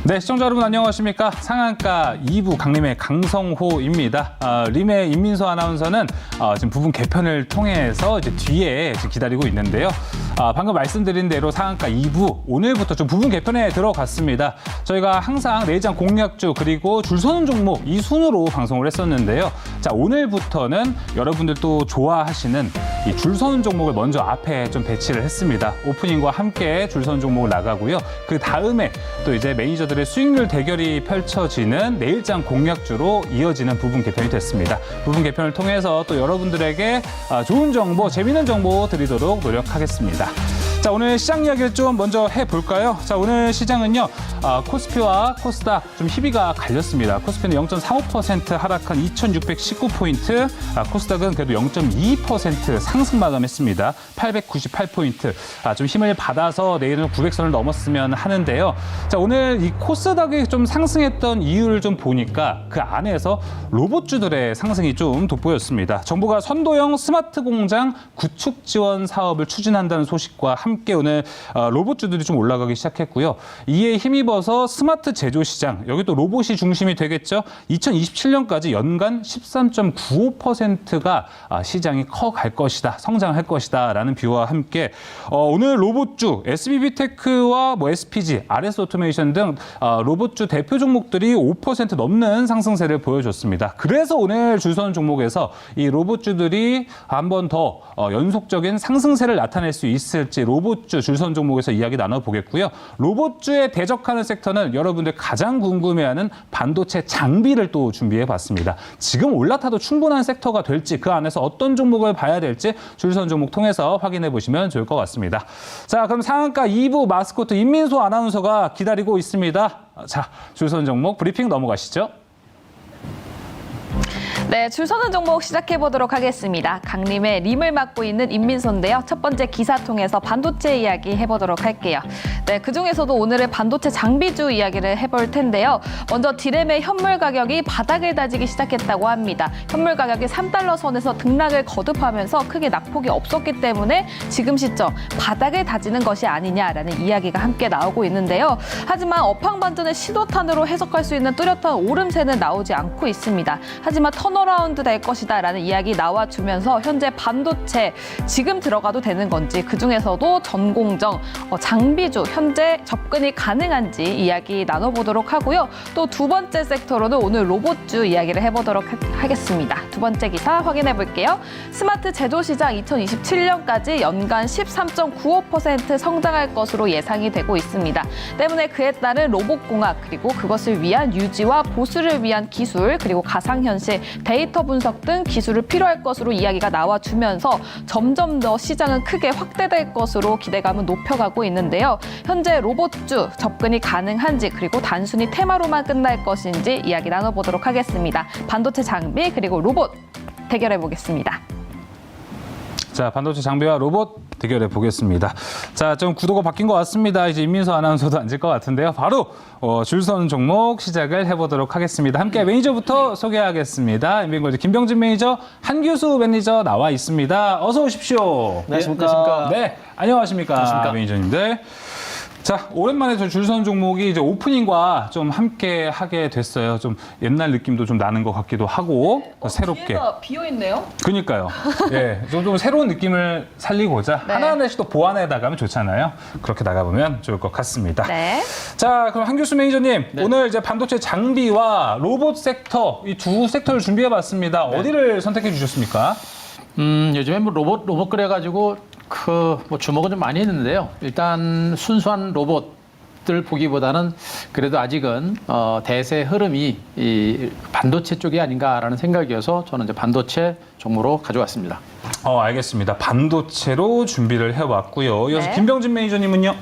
네, 시청자 여러분 안녕하십니까? 상한가 2부 강림의 강성호입니다. 림의 임민서 아나운서는 지금 부분 개편을 통해서 이제 뒤에 지금 기다리고 있는데요. 방금 말씀드린 대로 상한가 2부 오늘부터 좀 부분 개편에 들어갔습니다. 저희가 항상 내장 공략주 그리고 줄 서는 종목 이 순으로 방송을 했었는데요. 자, 오늘부터는 여러분들 또 좋아하시는 이 줄 서는 종목을 먼저 앞에 좀 배치를 했습니다. 오프닝과 함께 줄 서는 종목을 나가고요. 그 다음에 또 이제 매니저들의 수익률 대결이 펼쳐지는 내일장 공략주로 이어지는 부분 개편이 됐습니다. 부분 개편을 통해서 또 여러분들에게 좋은 정보, 재미있는 정보 드리도록 노력하겠습니다. 자, 오늘 시장 이야기를 좀 먼저 해볼까요? 자, 오늘 시장은요, 코스피와 코스닥 좀 희비가 갈렸습니다. 코스피는 0.45% 하락한 2,619포인트, 코스닥은 그래도 0.2% 상승 마감했습니다. 898포인트. 좀 힘을 받아서 내일은 900선을 넘었으면 하는데요. 자, 오늘 이 코스닥이 좀 상승했던 이유를 좀 보니까 그 안에서 로봇주들의 상승이 좀 돋보였습니다. 정부가 선도형 스마트 공장 구축 지원 사업을 추진한다는 소식과 함께 오늘 로봇주들이 좀 올라가기 시작했고요. 이에 힘입어서 스마트 제조 시장, 여기 또 로봇이 중심이 되겠죠. 2027년까지 연간 13.95%가 시장이 커갈 것이다, 성장할 것이다 라는 뷰와 함께 오늘 로봇주, SBB테크와 SPG, RS 오토메이션 등 로봇주 대표 종목들이 5% 넘는 상승세를 보여줬습니다. 그래서 오늘 줄 서는 종목에서 이 로봇주들이 한 번 더 연속적인 상승세를 나타낼 수 있을지 로봇주 줄 서는 종목에서 이야기 나눠보겠고요. 로봇주에 대적하는 섹터는 여러분들 가장 궁금해하는 반도체 장비를 또 준비해봤습니다. 지금 올라타도 충분한 섹터가 될지 그 안에서 어떤 종목을 봐야 될지 줄 서는 종목 통해서 확인해보시면 좋을 것 같습니다. 자, 그럼 상한가 2부 마스코트 임민소 아나운서가 기다리고 있습니다. 자, 줄 서는 종목 브리핑 넘어가시죠. 네, 줄 서는 종목 시작해보도록 하겠습니다. 강림의 림을 맡고 있는 임민소인데요. 첫 번째 기사 통해서 반도체 이야기 해보도록 할게요. 네, 그중에서도 오늘은 반도체 장비주 이야기를 해볼 텐데요. 먼저 디램의 현물 가격이 바닥을 다지기 시작했다고 합니다. 현물 가격이 3달러 선에서 등락을 거듭하면서 크게 낙폭이 없었기 때문에 지금 시점 바닥을 다지는 것이 아니냐라는 이야기가 함께 나오고 있는데요. 하지만 업황 반전의 신호탄으로 해석할 수 있는 뚜렷한 오름세는 나오지 않고 있습니다. 하지만 턴어라운드 될 것이다라는 이야기 나와주면서 현재 반도체 지금 들어가도 되는 건지 그중에서도 전공정, 장비주 현재 접근이 가능한지 이야기 나눠보도록 하고요. 또 두 번째 섹터로는 오늘 로봇주 이야기를 해보도록 하겠습니다. 두 번째 기사 확인해 볼게요. 스마트 제조 시장 2027년까지 연간 13.95% 성장할 것으로 예상이 되고 있습니다. 때문에 그에 따른 로봇공학 그리고 그것을 위한 유지와 보수를 위한 기술 그리고 가상현실, 데이터 분석 등 기술을 필요할 것으로 이야기가 나와주면서 점점 더 시장은 크게 확대될 것으로 기대감은 높여가고 있는데요. 현재 로봇주 접근이 가능한지 그리고 단순히 테마로만 끝날 것인지 이야기 나눠보도록 하겠습니다. 반도체 장비 그리고 로봇 대결해 보겠습니다. 자, 반도체 장비와 로봇 대결해 보겠습니다. 자, 좀 구도가 바뀐 것 같습니다. 이제 임민서 아나운서도 앉을 것 같은데요. 바로 줄 서는 종목 시작을 해보도록 하겠습니다. 함께 매니저부터 소개하겠습니다. MBN골드 김병진 매니저, 한규수 매니저 나와 있습니다. 어서 오십시오. 안녕하십니까. 네, 안녕하십니까. 매니저님들. 자, 오랜만에 저 줄 서는 종목이 이제 오프닝과 좀 함께 하게 됐어요. 좀 옛날 느낌도 좀 나는 것 같기도 하고 새롭게. 뒤에가 비어있네요. 그러니까요. 예, 좀 새로운 느낌을 살리고자 네. 하나하나씩 또 보완해 나가면 좋잖아요. 그렇게 나가보면 좋을 것 같습니다. 네. 자, 그럼 한규수 매니저님, 오늘 이제 반도체 장비와 로봇 섹터 이 두 섹터를 준비해봤습니다. 어디를 선택해 주셨습니까? 요즘에 로봇 그래가지고 주목은 좀 많이 했는데요. 일단 순수한 로봇들 보기보다는 그래도 아직은 대세 흐름이 이 반도체 쪽이 아닌가라는 생각이어서 저는 이제 반도체 종목으로 가져왔습니다. 알겠습니다. 반도체로 준비를 해왔고요. 이어서 네. 김병진 매니저님은요?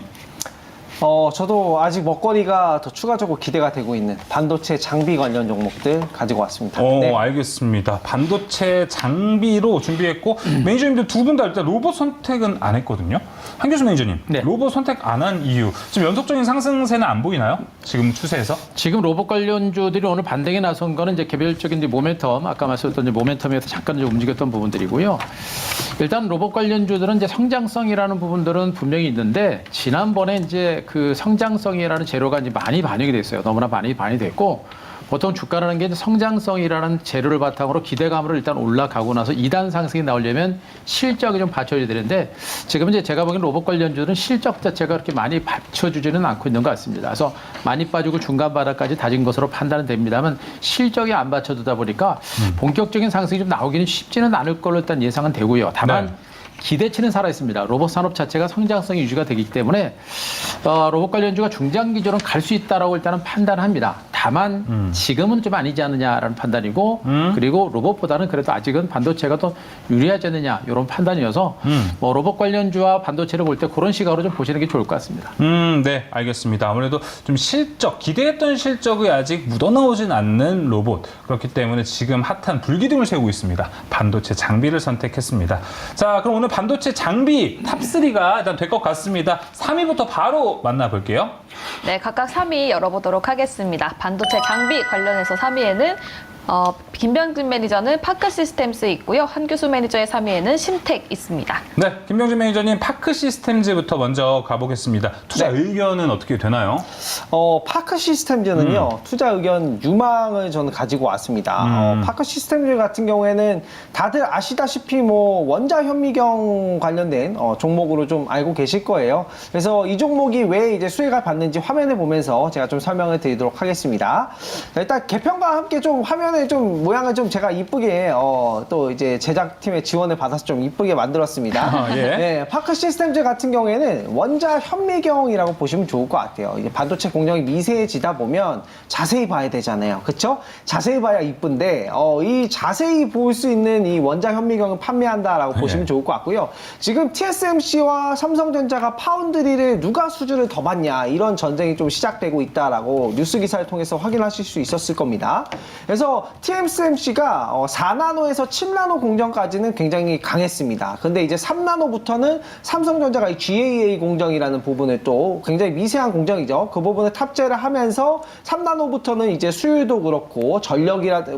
저도 아직 먹거리가 더 추가적으로 기대가 되고 있는 반도체 장비 관련 종목들 가지고 왔습니다. 네. 알겠습니다. 반도체 장비로 준비했고 매니저님들 두 분 다 일단 로봇 선택은 안 했거든요. 한규수 매니저님, 네. 로봇 선택 안 한 이유, 지금 연속적인 상승세는 안 보이나요? 지금 추세에서? 지금 로봇 관련주들이 오늘 반등에 나선 거는 이제 개별적인 이제 모멘텀, 아까 말씀드렸던 이제 모멘텀에서 잠깐 이제 움직였던 부분들이고요. 일단 로봇 관련주들은 이제 성장성이라는 부분들은 분명히 있는데 지난번에 이제 그 성장성이라는 재료가 이제 많이 반영이 됐어요. 너무나 많이 반영이 됐고 보통 주가라는 게 이제 성장성이라는 재료를 바탕으로 기대감으로 일단 올라가고 나서 2단 상승이 나오려면 실적이 좀 받쳐줘야 되는데 지금 이제 제가 보기엔 로봇 관련주들은 실적 자체가 그렇게 많이 받쳐주지는 않고 있는 것 같습니다. 그래서 많이 빠지고 중간 바닥까지 다진 것으로 판단은 됩니다만 실적이 안 받쳐주다 보니까 본격적인 상승이 좀 나오기는 쉽지는 않을 걸로 일단 예상은 되고요. 다만 네. 기대치는 살아 있습니다. 로봇 산업 자체가 성장성이 유지가 되기 때문에 로봇 관련주가 중장기적으로는 갈 수 있다라고 일단은 판단합니다. 다만 지금은 좀 아니지 않느냐라는 판단이고 그리고 로봇보다는 그래도 아직은 반도체가 더 유리하지 않느냐 이런 판단이어서 뭐 로봇 관련주와 반도체를 볼 때 그런 시각으로 좀 보시는 게 좋을 것 같습니다. 네, 알겠습니다. 아무래도 좀 기대했던 실적이 아직 묻어나오진 않는 로봇. 그렇기 때문에 지금 핫한 불기둥을 세우고 있습니다. 반도체 장비를 선택했습니다. 자, 그럼 오늘 반도체 장비 탑3가 일단 될 것 같습니다. 3위부터 바로 만나볼게요. 네, 각각 3위 열어보도록 하겠습니다. 반도체 장비 관련해서 3위에는 김병진 매니저는 파크 시스템스 있고요. 한규수 매니저의 3위에는 심텍 있습니다. 네, 김병진 매니저님 파크 시스템즈부터 먼저 가보겠습니다. 투자 의견은 어떻게 되나요? 파크 시스템즈는요, 투자 의견 유망을 저는 가지고 왔습니다. 파크 시스템즈 같은 경우에는 다들 아시다시피 뭐 원자 현미경 관련된 종목으로 좀 알고 계실 거예요. 그래서 이 종목이 왜 이제 수혜가 받는지 화면을 보면서 제가 좀 설명을 드리도록 하겠습니다. 자, 일단 개편과 함께 좀 화면에 좀 모양을 좀 제가 이쁘게 또 이제 제작팀의 지원을 받아서 좀 이쁘게 만들었습니다. 예. 네, 파크 시스템즈 같은 경우에는 원자 현미경이라고 보시면 좋을 것 같아요. 이제 반도체 공정이 미세해지다 보면 자세히 봐야 되잖아요. 그쵸? 자세히 봐야 이쁜데, 이 자세히 볼 수 있는 이 원자 현미경을 판매한다라고 보시면 좋을 것 같고요. 지금 TSMC와 삼성전자가 파운드리를 누가 수주를 더 받냐, 이런 전쟁이 좀 시작되고 있다라고 뉴스 기사를 통해서 확인하실 수 있었을 겁니다. 그래서 TSMC가 4나노에서 7나노 공정까지는 굉장히 강했습니다. 근데 이제 3나노부터는 삼성전자가 이 GAA 공정이라는 부분을 또 굉장히 미세한 공정이죠. 그 부분을 탑재를 하면서 3나노부터는 이제 수율도 그렇고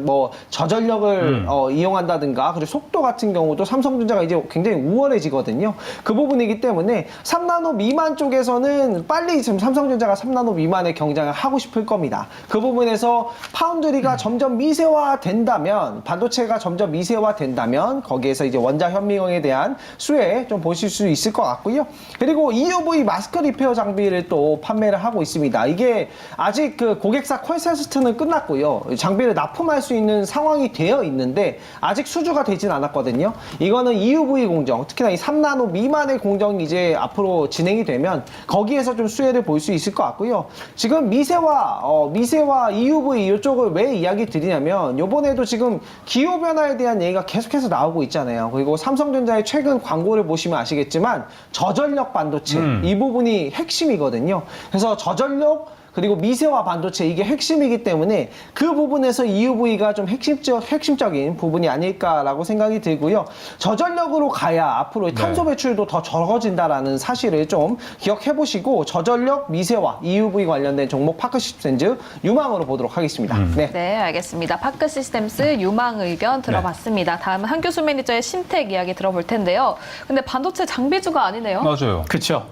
뭐 저전력을 이용한다든가 그리고 속도 같은 경우도 삼성전자가 이제 굉장히 우월해지거든요. 그 부분이기 때문에 3나노 미만 쪽에서는 빨리 지금 삼성전자가 3나노 미만의 경쟁을 하고 싶을 겁니다. 그 부분에서 파운드리가 점점 미세화된다면, 반도체가 점점 미세화된다면 거기에서 이제 원자 현미경에 대한 수혜 좀 보실 수 있을 것 같고요. 그리고 EUV 마스크 리페어 장비를 또 판매를 하고 있습니다. 이게 아직 그 고객사 콜테스트는 끝났고요. 장비를 납품할 수 있는 상황이 되어 있는데 아직 수주가 되진 않았거든요. 이거는 EUV 공정, 특히나 이 3나노 미만의 공정이 이제 앞으로 진행이 되면 거기에서 좀 수혜를 볼 수 있을 것 같고요. 지금 미세화 EUV 이쪽을 왜 이야기 드리냐면 요번에도 지금 기후변화에 대한 얘기가 계속해서 나오고 있잖아요. 그리고 삼성전자의 최근 광고를 보시면 아시겠지만 저전력 반도체 이 부분이 핵심이거든요. 그래서 저전력 그리고 미세화 반도체 이게 핵심이기 때문에 그 부분에서 EUV가 좀 핵심적인 부분이 아닐까라고 생각이 들고요. 저전력으로 가야 앞으로 탄소 배출도 더 적어진다라는 사실을 좀 기억해 보시고 저전력, 미세화, EUV 관련된 종목 파크 시스템즈 유망으로 보도록 하겠습니다. 네, 알겠습니다. 파크 시스템스 유망 의견 들어봤습니다. 다음은 한규수 매니저의 심텍 이야기 들어볼 텐데요. 근데 반도체 장비주가 아니네요. 맞아요. 그렇죠.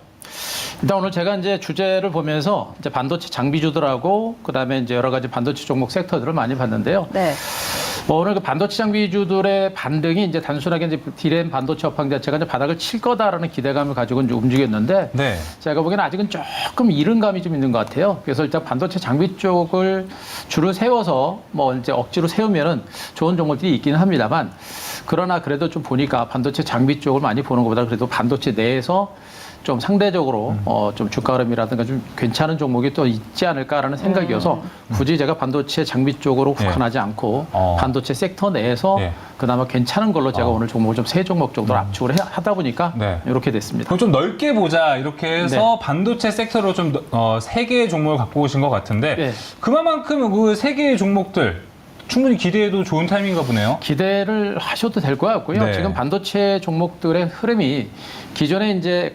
일단 오늘 제가 이제 주제를 보면서 이제 반도체 장비주들하고 그다음에 이제 여러 가지 반도체 종목 섹터들을 많이 봤는데요. 네. 오늘 그 반도체 장비주들의 반등이 이제 단순하게 이제 디램 반도체 업황 자체가 이제 바닥을 칠 거다라는 기대감을 가지고 이제 움직였는데 네. 제가 보기에는 아직은 조금 이른 감이 좀 있는 것 같아요. 그래서 일단 반도체 장비 쪽을 줄을 세워서 뭐 이제 억지로 세우면은 좋은 종목들이 있기는 합니다만 그러나 그래도 좀 보니까 반도체 장비 쪽을 많이 보는 것보다 그래도 반도체 내에서 좀 상대적으로 좀 주가 흐름이라든가 좀 괜찮은 종목이 또 있지 않을까라는 생각이어서 굳이 제가 반도체 장비 쪽으로 국한하지 않고 반도체 섹터 내에서 그나마 괜찮은 걸로 제가 오늘 종목을 좀 세 종목 정도로 압축을 하다 보니까 이렇게 됐습니다. 그럼 좀 넓게 보자 이렇게 해서 반도체 섹터로 좀 세 개의 종목을 갖고 오신 것 같은데 그만큼 그 세 개의 종목들 충분히 기대해도 좋은 타이밍인가 보네요. 기대를 하셔도 될 것 같고요. 네. 지금 반도체 종목들의 흐름이 기존에 이제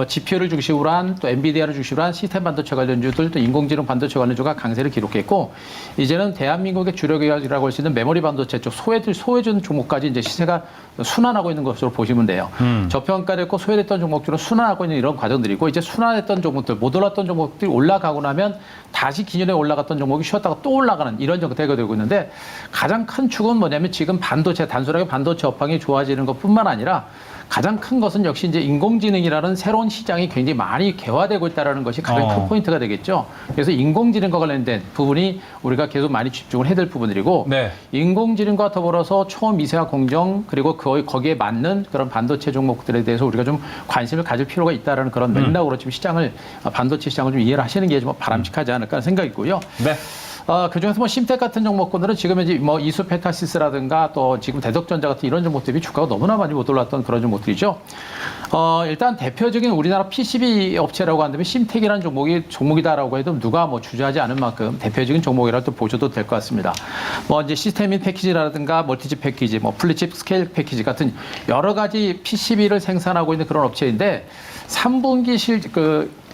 GPU를 중심으로 한 또 엔비디아를 중심으로 한 시스템 반도체 관련주들 또 인공지능 반도체 관련주가 강세를 기록했고 이제는 대한민국의 주력이라고 할 수 있는 메모리 반도체 쪽 소외준 종목까지 이제 시세가 순환하고 있는 것으로 보시면 돼요. 저평가됐고 소외됐던 종목들은 순환하고 있는 이런 과정들이고 이제 순환했던 종목들 못 올랐던 종목들이 올라가고 나면 다시 기존에 올라갔던 종목이 쉬었다가 또 올라가는 이런 형태가 되고 있는데 가장 큰 축은 뭐냐면 지금 반도체 단순하게 반도체 업황이 좋아지는 것뿐만 아니라 가장 큰 것은 역시 이제 인공지능이라는 새로운 시장이 굉장히 많이 개화되고 있다는 것이 가장 큰 포인트가 되겠죠. 그래서 인공지능과 관련된 부분이 우리가 계속 많이 집중을 해야 될 부분들이고 네. 인공지능과 더불어서 초미세화 공정 그리고 거기에 맞는 그런 반도체 종목들에 대해서 우리가 좀 관심을 가질 필요가 있다는 그런 맥락으로 지금 반도체 시장을 좀 이해를 하시는 게 좀 바람직하지 않을까 하는 생각이고요. 네. 그중에서 뭐 심텍 같은 종목군들은 지금 이제 뭐 이수페타시스라든가 또 지금 대덕전자 같은 이런 종목들이 주가가 너무나 많이 못 올랐던 그런 종목들이죠. 일단 대표적인 우리나라 PCB 업체라고 한다면 심텍이라는 종목이다라고 해도 누가 뭐 주저하지 않을 만큼 대표적인 종목이라고 또 보셔도 될 것 같습니다. 뭐 이제 시스템인 패키지라든가 멀티칩 패키지, 뭐 플립칩 스케일 패키지 같은 여러 가지 PCB를 생산하고 있는 그런 업체인데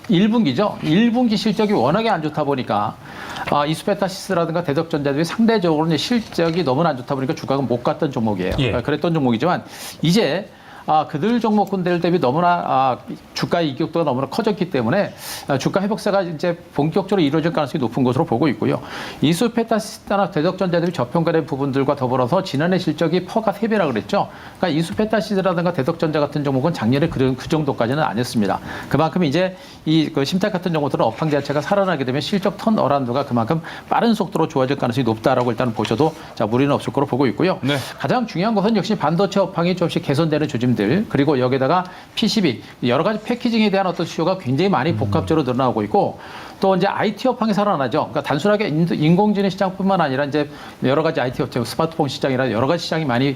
1분기죠. 1분기 실적이 워낙에 안 좋다 보니까 이수페타시스라든가 대덕전자들이 상대적으로 이제 실적이 너무나 안 좋다 보니까 주가가 못 갔던 종목이에요. 예. 그랬던 종목이지만 이제 그들 종목군들 대비 너무나 주가 이격도가 너무나 커졌기 때문에 주가 회복세가 이제 본격적으로 이루어질 가능성이 높은 것으로 보고 있고요. 이수페타시스나 대덕전자들이 저평가된 부분들과 더불어서 지난해 실적이 퍼가 3배라 그랬죠. 그러니까 이수페타시스라든가 대덕전자 같은 종목은 작년에 그 정도까지는 아니었습니다. 그만큼 이제 그 심텍 같은 종목들은 업황 자체가 살아나게 되면 실적 턴어라운드가 그만큼 빠른 속도로 좋아질 가능성이 높다라고 일단 보셔도 무리는 없을 거로 보고 있고요. 네. 가장 중요한 것은 역시 반도체 업황이 조금씩 개선되는 조짐 그리고 여기다가 PCB 여러 가지 패키징에 대한 어떤 수요가 굉장히 많이 복합적으로 늘어나고 있고 또 이제 IT 업황이 살아나죠. 그러니까 단순하게 인공지능 시장뿐만 아니라 이제 여러 가지 IT 업체, 스마트폰 시장이라 여러 가지 시장이 많이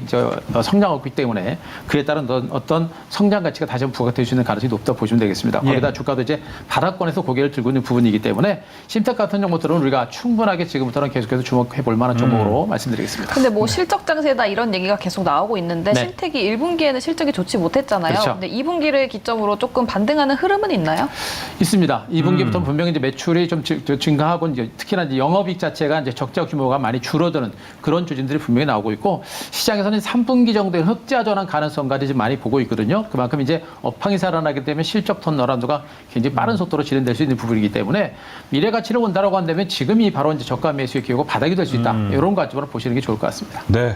성장하고 있기 때문에 그에 따른 어떤 성장 가치가 다시 한번 부각될 수 있는 가능성이 높다 보시면 되겠습니다. 거기다 주가도 이제 바닥권에서 고개를 들고 있는 부분이기 때문에 심텍 같은 종목들은 우리가 충분하게 지금부터는 계속해서 주목해 볼 만한 종목으로 말씀드리겠습니다. 근데 뭐 실적 장세다 이런 얘기가 계속 나오고 있는데 네. 심텍이 1분기에는 실적이 좋지 못했잖아요. 그렇죠. 근데 2분기를 기점으로 조금 반등하는 흐름은 있나요? 있습니다. 2분기부터 분명히 이제 매출이 좀 증가하고 이제 특히나 이제 영업이익 자체가 이제 적자 규모가 많이 줄어드는 그런 조짐들이 분명히 나오고 있고 시장에서는 3분기 정도의 흑자 전환 가능성까지 지금 많이 보고 있거든요. 그만큼 이제 업황이 살아나기 때문에 실적 턴어라운드가 굉장히 빠른 속도로 진행될 수 있는 부분이기 때문에 미래 가치를 본다라고 한다면 지금이 바로 이제 저가 매수의 기회고 바닥이 될 수 있다. 이런 관점으로 보시는 게 좋을 것 같습니다. 네.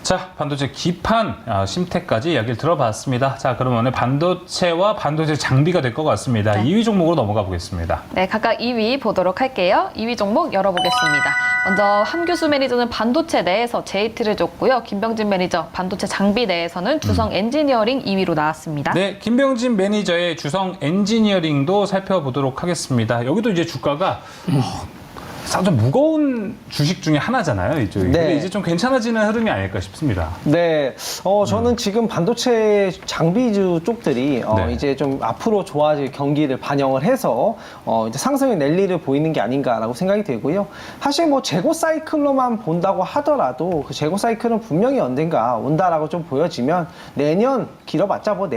자, 반도체 기판 심텍까지 이야기를 들어봤습니다. 자, 그러면 오늘 반도체와 반도체 장비가 될 것 같습니다. 네. 2위 종목으로 넘어가 보겠습니다. 네, 각각 2위 보도록 할게요. 2위 종목 열어보겠습니다. 먼저 함규수 매니저는 반도체 내에서 JT를 줬고요. 김병진 매니저 반도체 장비 내에서는 주성 엔지니어링 2위로 나왔습니다. 네, 김병진 매니저의 주성 엔지니어링도 살펴보도록 하겠습니다. 여기도 이제 주가가 좀 무거운 주식 중에 하나잖아요, 이쪽이. 네. 근데 이제 좀 괜찮아지는 흐름이 아닐까 싶습니다. 네, 저는 지금 반도체 장비주 쪽들이 네. 이제 좀 앞으로 좋아질 경기를 반영을 해서 이제 상승의 랠리를 보이는 게 아닌가라고 생각이 되고요. 사실 뭐 재고 사이클로만 본다고 하더라도 그 재고 사이클은 분명히 언젠가 온다라고 좀 보여지면 내년 길어봤자 뭐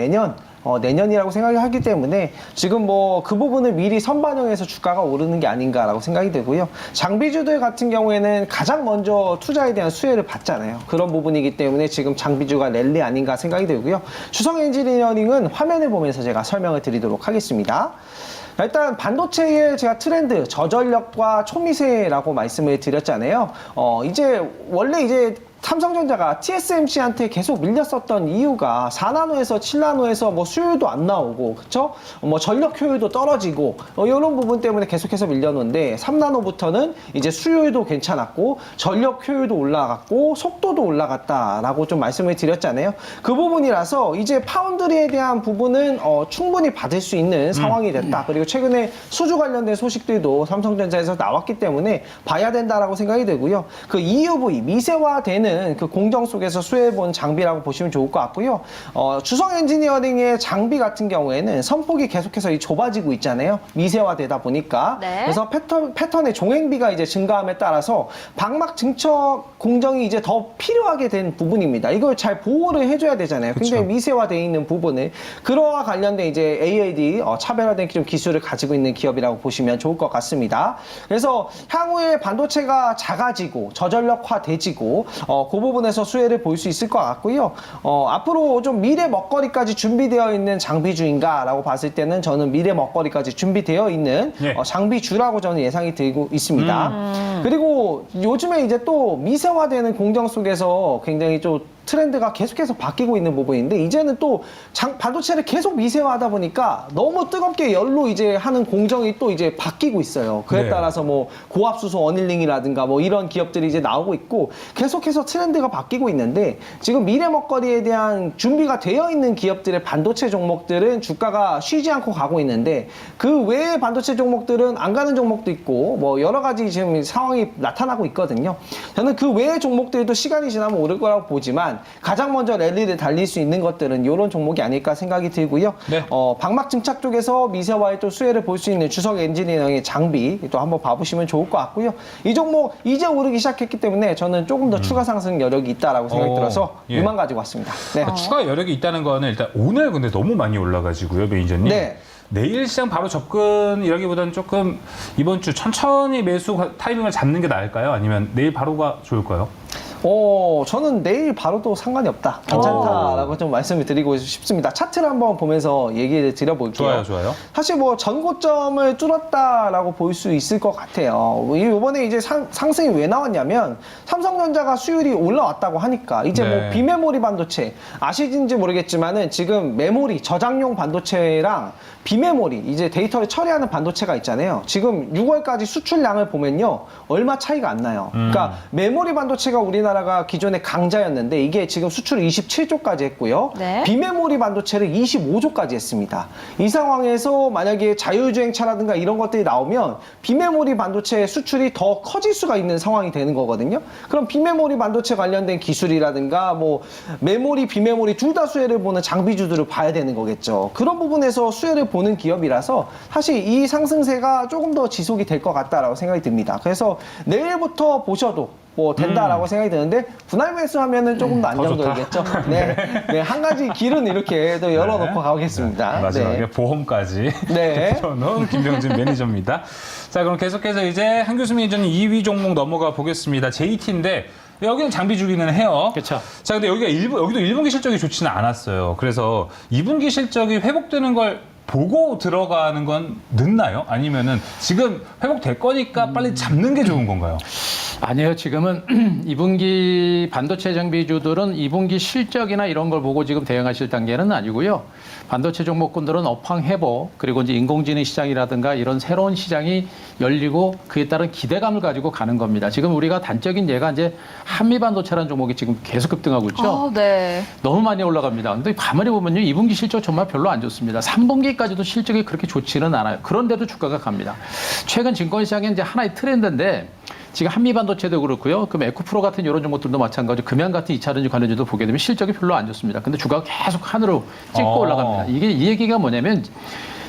내년이라고 생각을 하기 때문에 지금 뭐 그 부분을 미리 선반영해서 주가가 오르는 게 아닌가라고 생각이 되고요. 장비주들 같은 경우에는 가장 먼저 투자에 대한 수혜를 받잖아요. 그런 부분이기 때문에 지금 장비주가 랠리 아닌가 생각이 되고요. 주성 엔지니어링은 화면을 보면서 제가 설명을 드리도록 하겠습니다. 일단 반도체의 제가 트렌드 저전력과 초미세라고 말씀을 드렸잖아요. 원래 이제 삼성전자가 TSMC한테 계속 밀렸었던 이유가 4나노에서 7나노에서 뭐 수요도 안 나오고, 그쵸? 뭐 전력 효율도 떨어지고, 이런 부분 때문에 계속해서 밀렸는데, 3나노부터는 이제 수요도 괜찮았고, 전력 효율도 올라갔고, 속도도 올라갔다라고 좀 말씀을 드렸잖아요. 그 부분이라서 이제 파운드리에 대한 부분은 충분히 받을 수 있는 상황이 됐다. 그리고 최근에 수주 관련된 소식들도 삼성전자에서 나왔기 때문에 봐야 된다라고 생각이 되고요. 그 EUV 미세화되는 있는 그 공정 속에서 수혜해본 장비라고 보시면 좋을 것 같고요. 주성 엔지니어링의 장비 같은 경우에는 선폭이 계속해서 좁아지고 있잖아요. 미세화되다 보니까. 네. 그래서 패턴의 종횡비가 이제 증가함에 따라서 방막 증척 공정이 이제 더 필요하게 된 부분입니다. 이걸 잘 보호를 해줘야 되잖아요. 굉장히 미세화되어 있는 부분을. 그거와 관련된 이제 AAD 차별화된 좀 기술을 가지고 있는 기업이라고 보시면 좋을 것 같습니다. 그래서 향후에 반도체가 작아지고 저전력화돼지고 그 부분에서 수혜를 볼 수 있을 것 같고요. 앞으로 좀 미래 먹거리까지 준비되어 있는 장비주인가라고 봤을 때는 저는 미래 먹거리까지 준비되어 있는 예. 장비주라고 저는 예상이 들고 있습니다. 그리고 요즘에 이제 또 미세화되는 공정 속에서 굉장히 좀 트렌드가 계속해서 바뀌고 있는 부분인데 이제는 또 반도체를 계속 미세화하다 보니까 너무 뜨겁게 열로 이제 하는 공정이 또 이제 바뀌고 있어요. 그에 네. 따라서 뭐 고압수소 어닐링이라든가 뭐 이런 기업들이 이제 나오고 있고 계속해서 트렌드가 바뀌고 있는데 지금 미래 먹거리에 대한 준비가 되어 있는 기업들의 반도체 종목들은 주가가 쉬지 않고 가고 있는데 그 외의 반도체 종목들은 안 가는 종목도 있고 뭐 여러 가지 지금 상황이 나타나고 있거든요. 저는 그 외의 종목들도 시간이 지나면 오를 거라고 보지만 가장 먼저 랠리를 달릴 수 있는 것들은 이런 종목이 아닐까 생각이 들고요. 네. 방막 증착 쪽에서 미세화의 또 수혜를 볼 수 있는 주성 엔지니어링의 장비 또 한번 봐보시면 좋을 것 같고요. 이 종목 이제 오르기 시작했기 때문에 저는 조금 더 추가 상승 여력이 있다라고 생각이 들어서 예. 이만 가지고 왔습니다. 네. 추가 여력이 있다는 거는 일단 오늘 근데 너무 많이 올라가지고요, 매니저님. 네. 내일 시장 바로 접근이라기보다는 조금 이번 주 천천히 매수 타이밍을 잡는 게 나을까요? 아니면 내일 바로가 좋을까요? 저는 내일 바로도 상관이 없다. 괜찮다라고 좀 말씀을 드리고 싶습니다. 차트를 한번 보면서 얘기를 드려볼게요. 좋아요. 사실 뭐 전고점을 뚫었다라고 볼 수 있을 것 같아요. 이번에 이제 상승이 왜 나왔냐면 삼성전자가 수율이 올라왔다고 하니까 이제 네. 뭐 비메모리 반도체 아시는지 모르겠지만은 지금 메모리 저장용 반도체랑 비메모리 이제 데이터를 처리하는 반도체가 있잖아요. 지금 6월까지 수출량을 보면요 얼마 차이가 안 나요. 그러니까 메모리 반도체가 우리나라가 기존에 강자였는데 이게 지금 수출을 27조까지 했고요. 네. 비메모리 반도체를 25조까지 했습니다. 이 상황에서 만약에 자율주행차라든가 이런 것들이 나오면 비메모리 반도체 수출이 더 커질 수가 있는 상황이 되는 거거든요. 그럼 비메모리 반도체 관련된 기술이라든가 뭐 메모리, 비메모리 둘 다 수혜를 보는 장비주들을 봐야 되는 거겠죠. 그런 부분에서 수혜를 보는 기업이라서 사실 이 상승세가 조금 더 지속이 될 것 같다라고 생각이 듭니다. 그래서 내일부터 보셔도 뭐 된다라고 생각이 드는데 분할 매수하면은 조금 더 안정적이겠죠. 네, 한 가지 길은 이렇게 또 열어놓고 가겠습니다. 마지막에 네. 보험까지 네. 저는 김병진 매니저입니다. 자, 그럼 계속해서 이제 한규수 매니저님 2위 종목 넘어가 보겠습니다. JT인데 여기는 장비주기는 해요. 그렇죠. 자, 근데 여기도 1분기 실적이 좋지는 않았어요. 그래서 2분기 실적이 회복되는 걸 보고 들어가는 건 늦나요? 아니면은 지금 회복될 거니까 빨리 잡는 게 좋은 건가요? 아니에요. 지금은 2분기 반도체 장비주들은 2분기 실적이나 이런 걸 보고 지금 대응하실 단계는 아니고요. 반도체 종목군들은 업황 회복 그리고 이제 인공지능 시장이라든가 이런 새로운 시장이 열리고 그에 따른 기대감을 가지고 가는 겁니다. 지금 우리가 단적인 예가 이제 한미 반도체라는 종목이 지금 계속 급등하고 있죠. 네. 너무 많이 올라갑니다. 근데 가만히 보면요. 2분기 실적 정말 별로 안 좋습니다. 3분기까지도 실적이 그렇게 좋지는 않아요. 그런데도 주가가 갑니다. 최근 증권시장에 이제 하나의 트렌드인데 지금 한미반도체도 그렇고요. 그럼 에코프로 같은 이런 종목들도 마찬가지로 금양 같은 2차전지 관련주도 보게 되면 실적이 별로 안 좋습니다. 근데 주가가 계속 하늘로 찍고 올라갑니다. 이게 이 얘기가 뭐냐면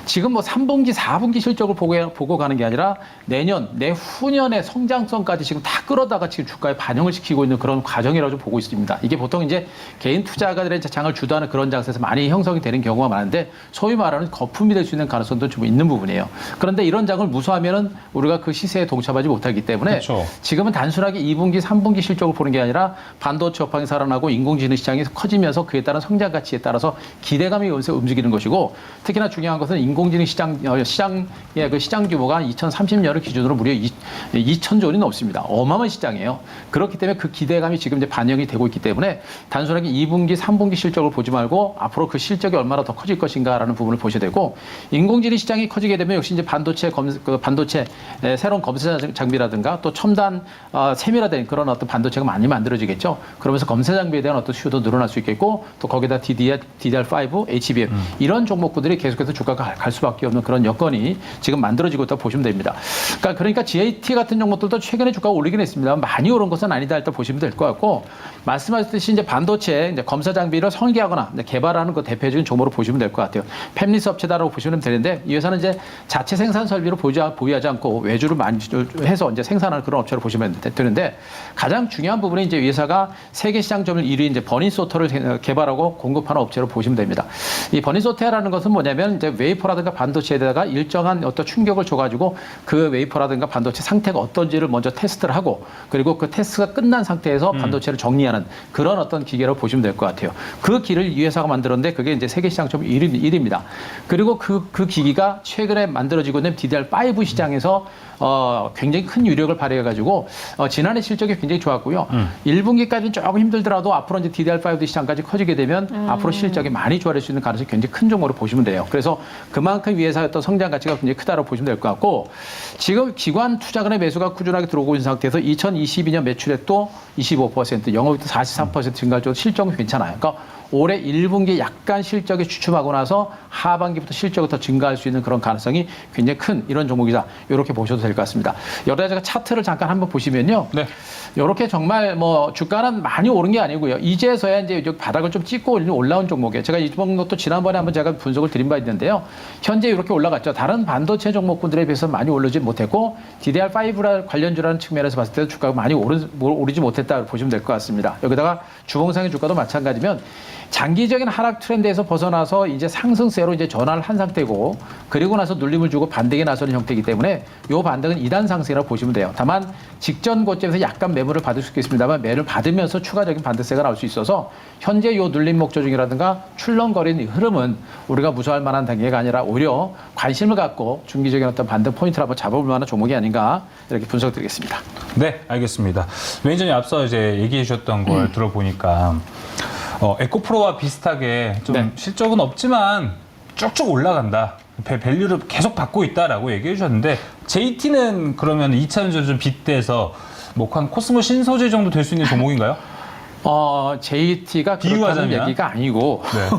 지금 뭐 3분기, 4분기 실적을 보고 가는 게 아니라 내년, 내후년의 성장성까지 지금 다 끌어다가 지금 주가에 반영을 시키고 있는 그런 과정이라고 좀 보고 있습니다. 이게 보통 이제 개인 투자가들의 장을 주도하는 그런 장세에서 많이 형성이 되는 경우가 많은데 소위 말하는 거품이 될 수 있는 가능성도 좀 있는 부분이에요. 그런데 이런 장을 무서워하면은 우리가 그 시세에 동참하지 못하기 때문에 그렇죠. 지금은 단순하게 2분기, 3분기 실적을 보는 게 아니라 반도체 업황이 살아나고 인공지능 시장이 커지면서 그에 따른 성장 가치에 따라서 기대감이 여기서 움직이는 것이고 특히나 중요한 것은 인공지능 시장의 그 시장 규모가 2030년을 기준으로 무려 2,000조 원이 넘습니다. 어마어마한 시장이에요. 그렇기 때문에 그 기대감이 지금 이제 반영이 되고 있기 때문에 단순하게 2분기, 3분기 실적을 보지 말고 앞으로 그 실적이 얼마나 더 커질 것인가라는 부분을 보셔야 되고 인공지능 시장이 커지게 되면 역시 이제 반도체 새로운 검사 장비라든가 또 첨단 세밀화된 그런 어떤 반도체가 많이 만들어지겠죠. 그러면서 검사 장비에 대한 어떤 수요도 늘어날 수 있겠고 또 거기다 DDR5, HBM 이런 종목들이 계속해서 주가가 갈 수밖에 없는 그런 여건이 지금 만들어지고 있다고 보시면 됩니다. 그러니까 GAT 같은 종목들도 최근에 주가가 오르긴 했습니다만 많이 오른 것은 아니다 일단 보시면 될 것 같고 말씀하셨듯이 이제 반도체 이제 검사 장비를 설계하거나 이제 개발하는 그 대표적인 종목으로 보시면 될 것 같아요. 팹리스 업체다라고 보시면 되는데 이 회사는 이제 자체 생산 설비를 보유하지 않고 외주를 많이 해서 이제 생산하는 그런 업체로 보시면 되는데 가장 중요한 부분은 이제 이 회사가 세계 시장 점유율 1위 이제 버닝소터를 개발하고 공급하는 업체로 보시면 됩니다. 이 버닝소터라는 것은 뭐냐면 이제 웨이퍼라든가 반도체에다가 일정한 어떤 충격을 줘가지고 그 웨이퍼라든가 반도체 상태가 어떤지를 먼저 테스트를 하고 그리고 그 테스트가 끝난 상태에서 반도체를 정리하는 그런 어떤 기계로 보시면 될 것 같아요. 그 기를 이 회사가 만들었는데 그게 이제 세계 시장 점유율 1위입니다. 그리고 그 기기가 최근에 만들어지고 있는 DDR5 시장에서 굉장히 큰 유력을 발휘해가지고 지난해 실적이 굉장히 좋았고요. 1분기까지는 조금 힘들더라도 앞으로 이제 DDR5 시장까지 커지게 되면 앞으로 실적이 많이 좋아질 수 있는 가능성이 굉장히 큰 종목으로 보시면 돼요. 그래서 그만큼 이 회사의 어떤 성장 가치가 굉장히 크다고 보시면 될 것 같고 지금 기관 투자금의 매수가 꾸준하게 들어오고 있는 상태에서 2022년 매출액도 25%, 영업이익도 43% 증가할 정도 실적은 괜찮아요. 그러니까 올해 1분기 약간 실적이 주춤하고 나서 하반기부터 실적이 더 증가할 수 있는 그런 가능성이 굉장히 큰 이런 종목이다. 이렇게 보셔도 될 것 같습니다. 여기다 제가 차트를 잠깐 한번 보시면요. 네. 이렇게 정말 뭐 주가는 많이 오른 게 아니고요. 이제서야 이제 바닥을 좀 찍고 올라온 종목이에요. 제가 이 종목도 지난번에 한번 제가 분석을 드린 바 있는데요. 현재 이렇게 올라갔죠. 다른 반도체 종목군들에 비해서 많이 오르지 못했고 DDR5 관련주라는 측면에서 봤을 때도 주가가 많이 오르지 못했다 보시면 될 것 같습니다. 여기다가 주봉상의 주가도 마찬가지면 장기적인 하락 트렌드에서 벗어나서 이제 상승세로 이제 전환을 한 상태고 그리고 나서 눌림을 주고 반등에 나서는 형태이기 때문에 이 반등은 2단 상승이라고 보시면 돼요. 다만 직전 고점에서 약간 매물을 받을 수 있겠습니다만 매를 받으면서 추가적인 반등세가 나올 수 있어서 현재 이 눌림 목조 중이라든가 출렁거리는 흐름은 우리가 무서워할 만한 단계가 아니라 오히려 관심을 갖고 중기적인 어떤 반등 포인트를 한번 잡아볼 만한 종목이 아닌가 이렇게 분석드리겠습니다. 네, 알겠습니다. 매니저님 앞서 이제 얘기해 주셨던 걸 들어보니까 에코프로와 비슷하게 좀 네. 실적은 없지만 쭉쭉 올라간다. 밸류를 계속 받고 있다라고 얘기해 주셨는데 JT는 그러면 2차 전지 좀 빗대서 뭐 한 코스모 신소재 정도 될 수 있는 종목인가요? JT가 그렇다는 비유하자면? 얘기가 아니고 네.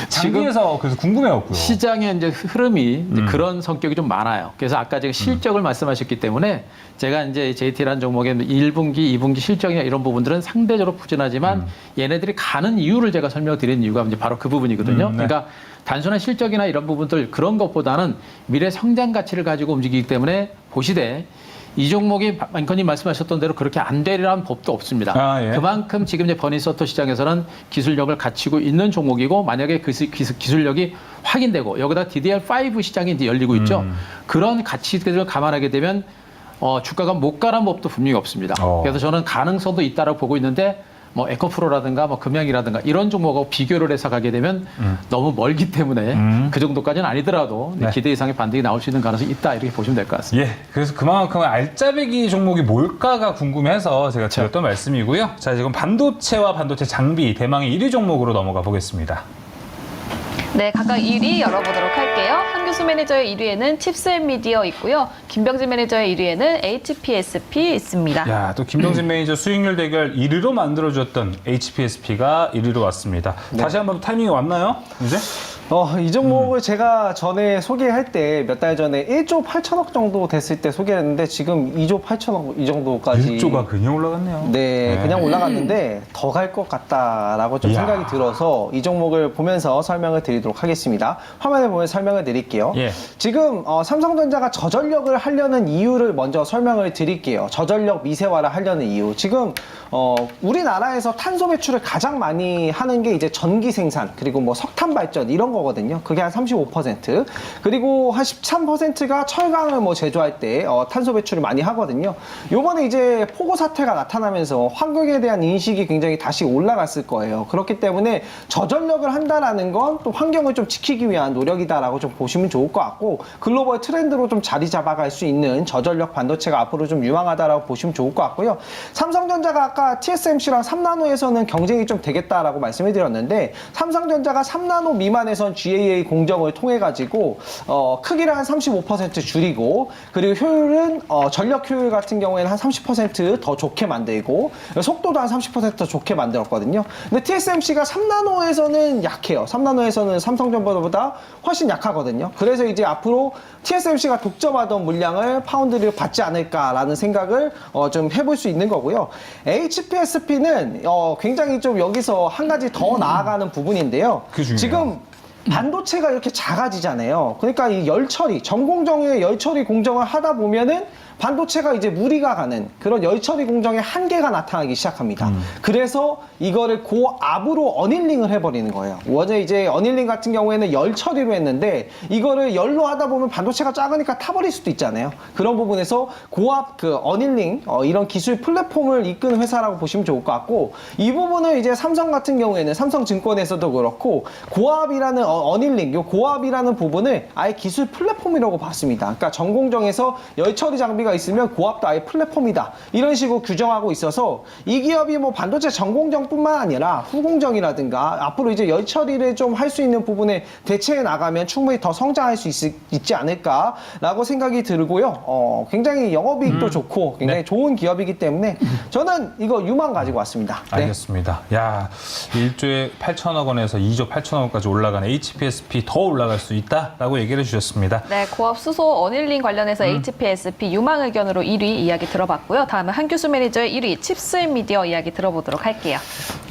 장비에서 그래서 궁금해갖고요. 시장의 이제 흐름이 이제 그런 성격이 좀 많아요. 그래서 아까 제가 실적을 말씀하셨기 때문에 제가 이제 JT라는 종목의 1분기, 2분기 실적이나 이런 부분들은 상대적으로 부진하지만 얘네들이 가는 이유를 제가 설명을 드린 이유가 이제 바로 그 부분이거든요. 네. 그러니까 단순한 실적이나 이런 부분들 그런 것보다는 미래 성장 가치를 가지고 움직이기 때문에 보시되 이 종목이 앵커님 말씀하셨던 대로 그렇게 안 되리라는 법도 없습니다. 아, 예. 그만큼 지금 이제 버닝소터 시장에서는 기술력을 갖추고 있는 종목이고 만약에 그 기술력이 확인되고 여기다 DDR5 시장이 이제 열리고 있죠. 그런 가치들을 감안하게 되면 주가가 못 가는 법도 분명히 없습니다. 그래서 저는 가능성도 있다고 보고 있는데 뭐 에코프로라든가 뭐 금양이라든가 이런 종목하고 비교를 해서 가게 되면 너무 멀기 때문에 그 정도까지는 아니더라도 네. 기대 이상의 반등이 나올 수 있는 가능성이 있다 이렇게 보시면 될 것 같습니다. 예, 그래서 그만큼 알짜배기 종목이 뭘까가 궁금해서 제가 드렸던 말씀이고요. 자, 지금 반도체와 반도체 장비 대망의 1위 종목으로 넘어가 보겠습니다. 네, 각각 1위 열어보도록 할게요. 한규수 매니저의 1위에는 칩스앤미디어 있고요. 김병진 매니저의 1위에는 HPSP 있습니다. 야, 또 김병진 매니저 수익률 대결 1위로 만들어줬던 HPSP가 1위로 왔습니다. 다시 한번 타이밍이 왔나요? 이제? 이 종목을 제가 전에 소개할 때 몇 달 전에 1조 8천억 정도 됐을 때 소개했는데 지금 2조 8천억 이 정도까지 1조가 그냥 올라갔네요. 네, 그냥 올라갔는데 더 갈 것 같다라고 좀 이야. 생각이 들어서 이 종목을 보면서 설명을 드리도록 하겠습니다. 화면에 보면 설명을 드릴게요. 예. 지금 삼성전자가 저전력을 하려는 이유를 먼저 설명을 드릴게요. 저전력 미세화를 하려는 이유. 지금 우리나라에서 탄소 배출을 가장 많이 하는 게 이제 전기 생산 그리고 뭐 석탄 발전 이런 거거든요. 그게 한 35%. 그리고 한 13%가 철강을 뭐 제조할 때 탄소 배출을 많이 하거든요. 요번에 이제 폭우 사태가 나타나면서 환경에 대한 인식이 굉장히 다시 올라갔을 거예요. 그렇기 때문에 저전력을 한다라는 건 또 환경을 좀 지키기 위한 노력이다라고 좀 보시면 좋을 것 같고 글로벌 트렌드로 좀 자리 잡아갈 수 있는 저전력 반도체가 앞으로 좀 유망하다라고 보시면 좋을 것 같고요. 삼성전자가 아까 TSMC랑 3나노에서는 경쟁이 좀 되겠다라고 말씀을 드렸는데 삼성전자가 3나노 미만에서 자외선 GAA 공정을 통해 가지고 크기를 한 35% 줄이고 그리고 효율은 전력 효율 같은 경우에는 한 30%더 좋게 만들고 속도도 한 30%더 좋게 만들었거든요. 근데 TSMC가 3나노에서는 약해요. 3나노에서는 삼성전자보다 훨씬 약하거든요. 그래서 이제 앞으로 TSMC가 독점하던 물량을 파운드리로 받지 않을까라는 생각을 좀 해볼 수 있는 거고요. HPSP는 굉장히 좀 여기서 한 가지 더 나아가는 부분인데요. 그게 중요해요. 지금 반도체가 이렇게 작아지잖아요. 그러니까 이 열 처리, 전공정의 열 처리 공정을 하다 보면은 반도체가 이제 무리가 가는 그런 열 처리 공정의 한계가 나타나기 시작합니다. 그래서 이거를 고압으로 어닐링을 해버리는 거예요. 원래 이제 어닐링 같은 경우에는 열 처리로 했는데 이거를 열로 하다 보면 반도체가 작으니까 타버릴 수도 있잖아요. 그런 부분에서 고압 그 어닐링 이런 기술 플랫폼을 이끄는 회사라고 보시면 좋을 것 같고 이 부분을 이제 삼성 같은 경우에는 삼성증권에서도 그렇고 고압이라는 어닐링, 요 고압이라는 부분을 아예 기술 플랫폼이라고 봤습니다. 그러니까 전공정에서 열 처리 장비가 있으면 고압도 아예 플랫폼이다. 이런 식으로 규정하고 있어서 이 기업이 뭐 반도체 전공정뿐만 아니라 후공정이라든가 앞으로 이제 열 처리를 좀 할 수 있는 부분에 대체해 나가면 충분히 더 성장할 수 있지 않을까라고 생각이 들고요. 굉장히 영업이익도 좋고 굉장히 네. 좋은 기업이기 때문에 저는 이거 유망 가지고 왔습니다. 네. 알겠습니다. 야, 1조에 8천억 원에서 2조 8천억 원까지 올라가는 HPSP 더 올라갈 수 있다라고 얘기를 해주셨습니다. 네, 고압 수소 어닐링 관련해서 HPSP 유망 의견으로 1위 이야기 들어봤고요. 다음은 한규수 매니저의 1위 칩스미디어 이야기 들어보도록 할게요.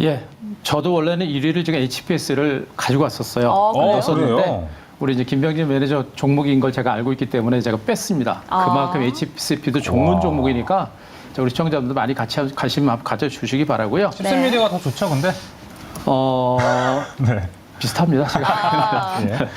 예, 저도 원래는 1위를 지금 HPS를 가지고 왔었어요. 그래요? 그래요? 우리 이제 김병진 매니저 종목인 걸 제가 알고 있기 때문에 제가 뺐습니다. 그만큼 HPSP도 전문 와. 종목이니까 우리 시청자분들 많이 같이 관심 가져주시기 바라고요. 칩스미디어가 더 좋죠, 근데? 네. 비슷합니다. 제가. 예.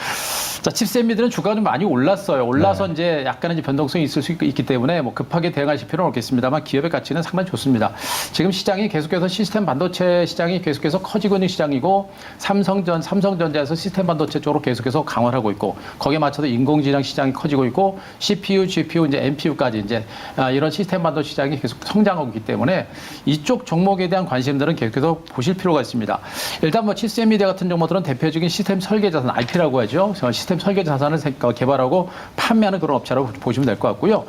자, 칩셋미들은 주가가 좀 많이 올랐어요. 올라서 이제 약간의 이제 변동성이 있을 수 있기 때문에 뭐 급하게 대응하실 필요는 없겠습니다만 기업의 가치는 상당히 좋습니다. 지금 시장이 계속해서 시스템 반도체 시장이 계속해서 커지고 있는 시장이고 삼성전자에서 시스템 반도체 쪽으로 계속해서 강화를 하고 있고 거기에 맞춰서 인공지능 시장이 커지고 있고 CPU, GPU, 이제 NPU까지 이제 이런 시스템 반도체 시장이 계속 성장하고 있기 때문에 이쪽 종목에 대한 관심들은 계속해서 보실 필요가 있습니다. 일단 뭐 칩셋미디어 같은 종목들은 대표적인 시스템 설계 자산 IP라고 하죠. 시스템 설계 자산을 개발하고 판매하는 그런 업체라고 보시면 될 것 같고요.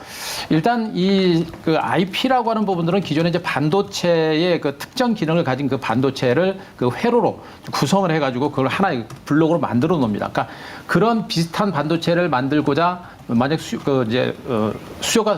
일단 이 그 IP라고 하는 부분들은 기존에 이제 반도체의 그 특정 기능을 가진 그 반도체를 그 회로로 구성을 해가지고 그걸 하나의 블록으로 만들어 놓습니다. 그러니까 그런 비슷한 반도체를 만들고자 만약 수주가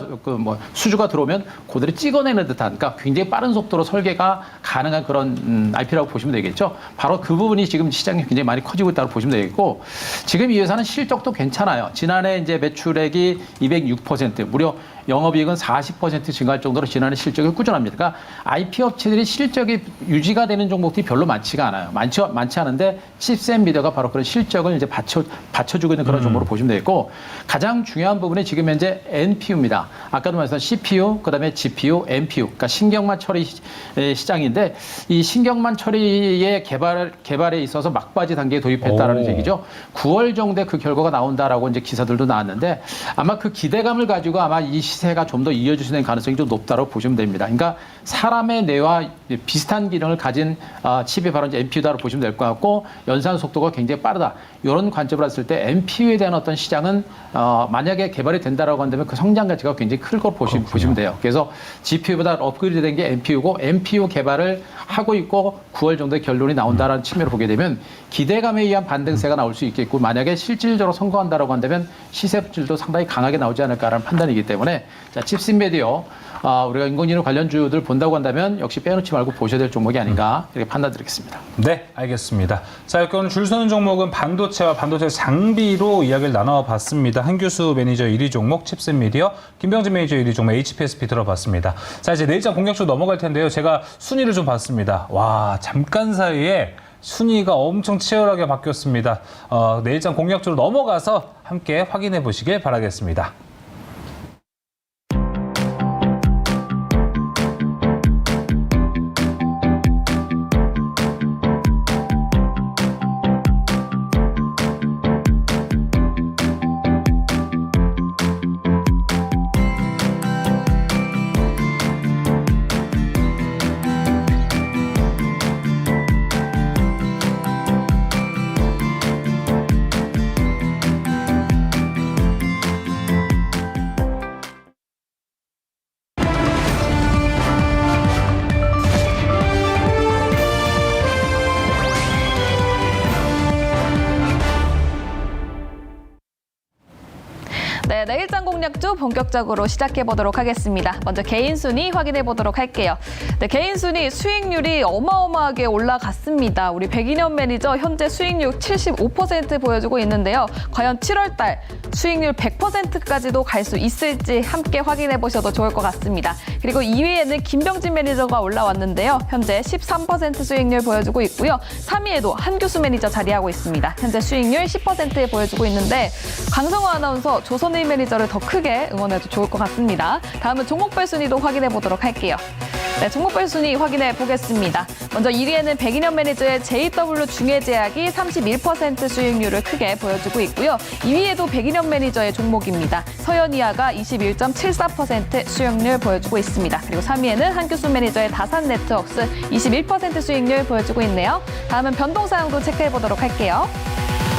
들어오면 그들이 찍어내는 듯한, 그러니까 굉장히 빠른 속도로 설계가 가능한 그런 IP라고 보시면 되겠죠. 바로 그 부분이 지금 시장이 굉장히 많이 커지고 있다고 보시면 되겠고, 지금 이 회사는 실적도 괜찮아요. 지난해 이제 매출액이 206%, 무려 영업이익은 40% 증가할 정도로 지난해 실적이 꾸준합니다. 그러니까 IP 업체들이 실적이 유지가 되는 종목들이 별로 많지가 않아요. 많지 않은데 칩셋미디어가 바로 그런 실적을 이제 받쳐주고 있는 그런 종목으로 보시면 되겠고, 가장 중요한 부분이 지금 현재 NPU입니다. 아까도 말씀드린 CPU, 그다음에 GPU, NPU, 그러니까 신경만 처리 시장인데 이 신경만 처리의 개발에 있어서 막바지 단계에 도입했다라는 얘기죠. 9월 정도에 그 결과가 나온다라고 이제 기사들도 나왔는데 아마 그 기대감을 가지고 아마 이 시세가 좀 더 이어질 수 있는 가능성이 좀 높다고 보시면 됩니다. 그러니까 사람의 뇌와 비슷한 기능을 가진 칩이 바로 이제 NPU다라고 보시면 될 것 같고, 연산 속도가 굉장히 빠르다. 이런 관점을 봤을 때 NPU에 대한 어떤 시장은 만약에 개발이 된다라고 한다면 그 성장 가치가 굉장히 클 걸 보시면 돼요. 그래서 GPU보다 업그레이드된 게 NPU고 NPU 개발을 하고 있고 9월 정도에 결론이 나온다라는 측면으로 보게 되면 기대감에 의한 반등세가 나올 수 있겠고, 만약에 실질적으로 성공한다라고 한다면 시세질도 상당히 강하게 나오지 않을까라는 판단이기 때문에 자, 칩셋미디어 우리가 인공지능 관련주들 본다고 한다면 역시 빼놓지 말고 보셔야 될 종목이 아닌가 이렇게 판단드리겠습니다. 네, 알겠습니다. 자, 이렇게 오늘 줄 서는 종목은 반도체와 반도체 장비로 이야기를 나눠봤습니다. 한규수 매니저 1위 종목 칩셋미디어, 김병진 매니저 1위 종목 HPSP 들어봤습니다. 자, 이제 내일장 공략주 넘어갈 텐데요. 제가 순위를 좀 봤습니다. 와, 잠깐 사이에 순위가 엄청 치열하게 바뀌었습니다. 내일장 공략주로 넘어가서 함께 확인해 보시길 바라겠습니다. 네, 내일장 공략주 본격적으로 시작해 보도록 하겠습니다. 먼저 개인 순위 확인해 보도록 할게요. 네, 개인 순위 수익률이 어마어마하게 올라갔습니다. 우리 백인현 매니저 현재 수익률 75% 보여주고 있는데요. 과연 7월 달 수익률 100%까지도 갈 수 있을지 함께 확인해 보셔도 좋을 것 같습니다. 그리고 2위에는 김병진 매니저가 올라왔는데요. 현재 13% 수익률 보여주고 있고요. 3위에도 한규수 매니저 자리하고 있습니다. 현재 수익률 10%에 보여주고 있는데 강성호 아나운서 조선의 매니저를 더 크게 응원해도 좋을 것 같습니다. 다음은 종목별 순위도 확인해 보도록 할게요. 네, 종목별 순위 확인해 보겠습니다. 먼저 1위에는 백인현 매니저의 JW 중해제약이 31% 수익률을 크게 보여주고 있고요. 2위에도 백인현 매니저의 종목입니다. 서현이아가 21.74% 수익률 보여주고 있습니다. 그리고 3위에는 한규수 매니저의 다산네트웍스 21% 수익률 보여주고 있네요. 다음은 변동사항도 체크해 보도록 할게요.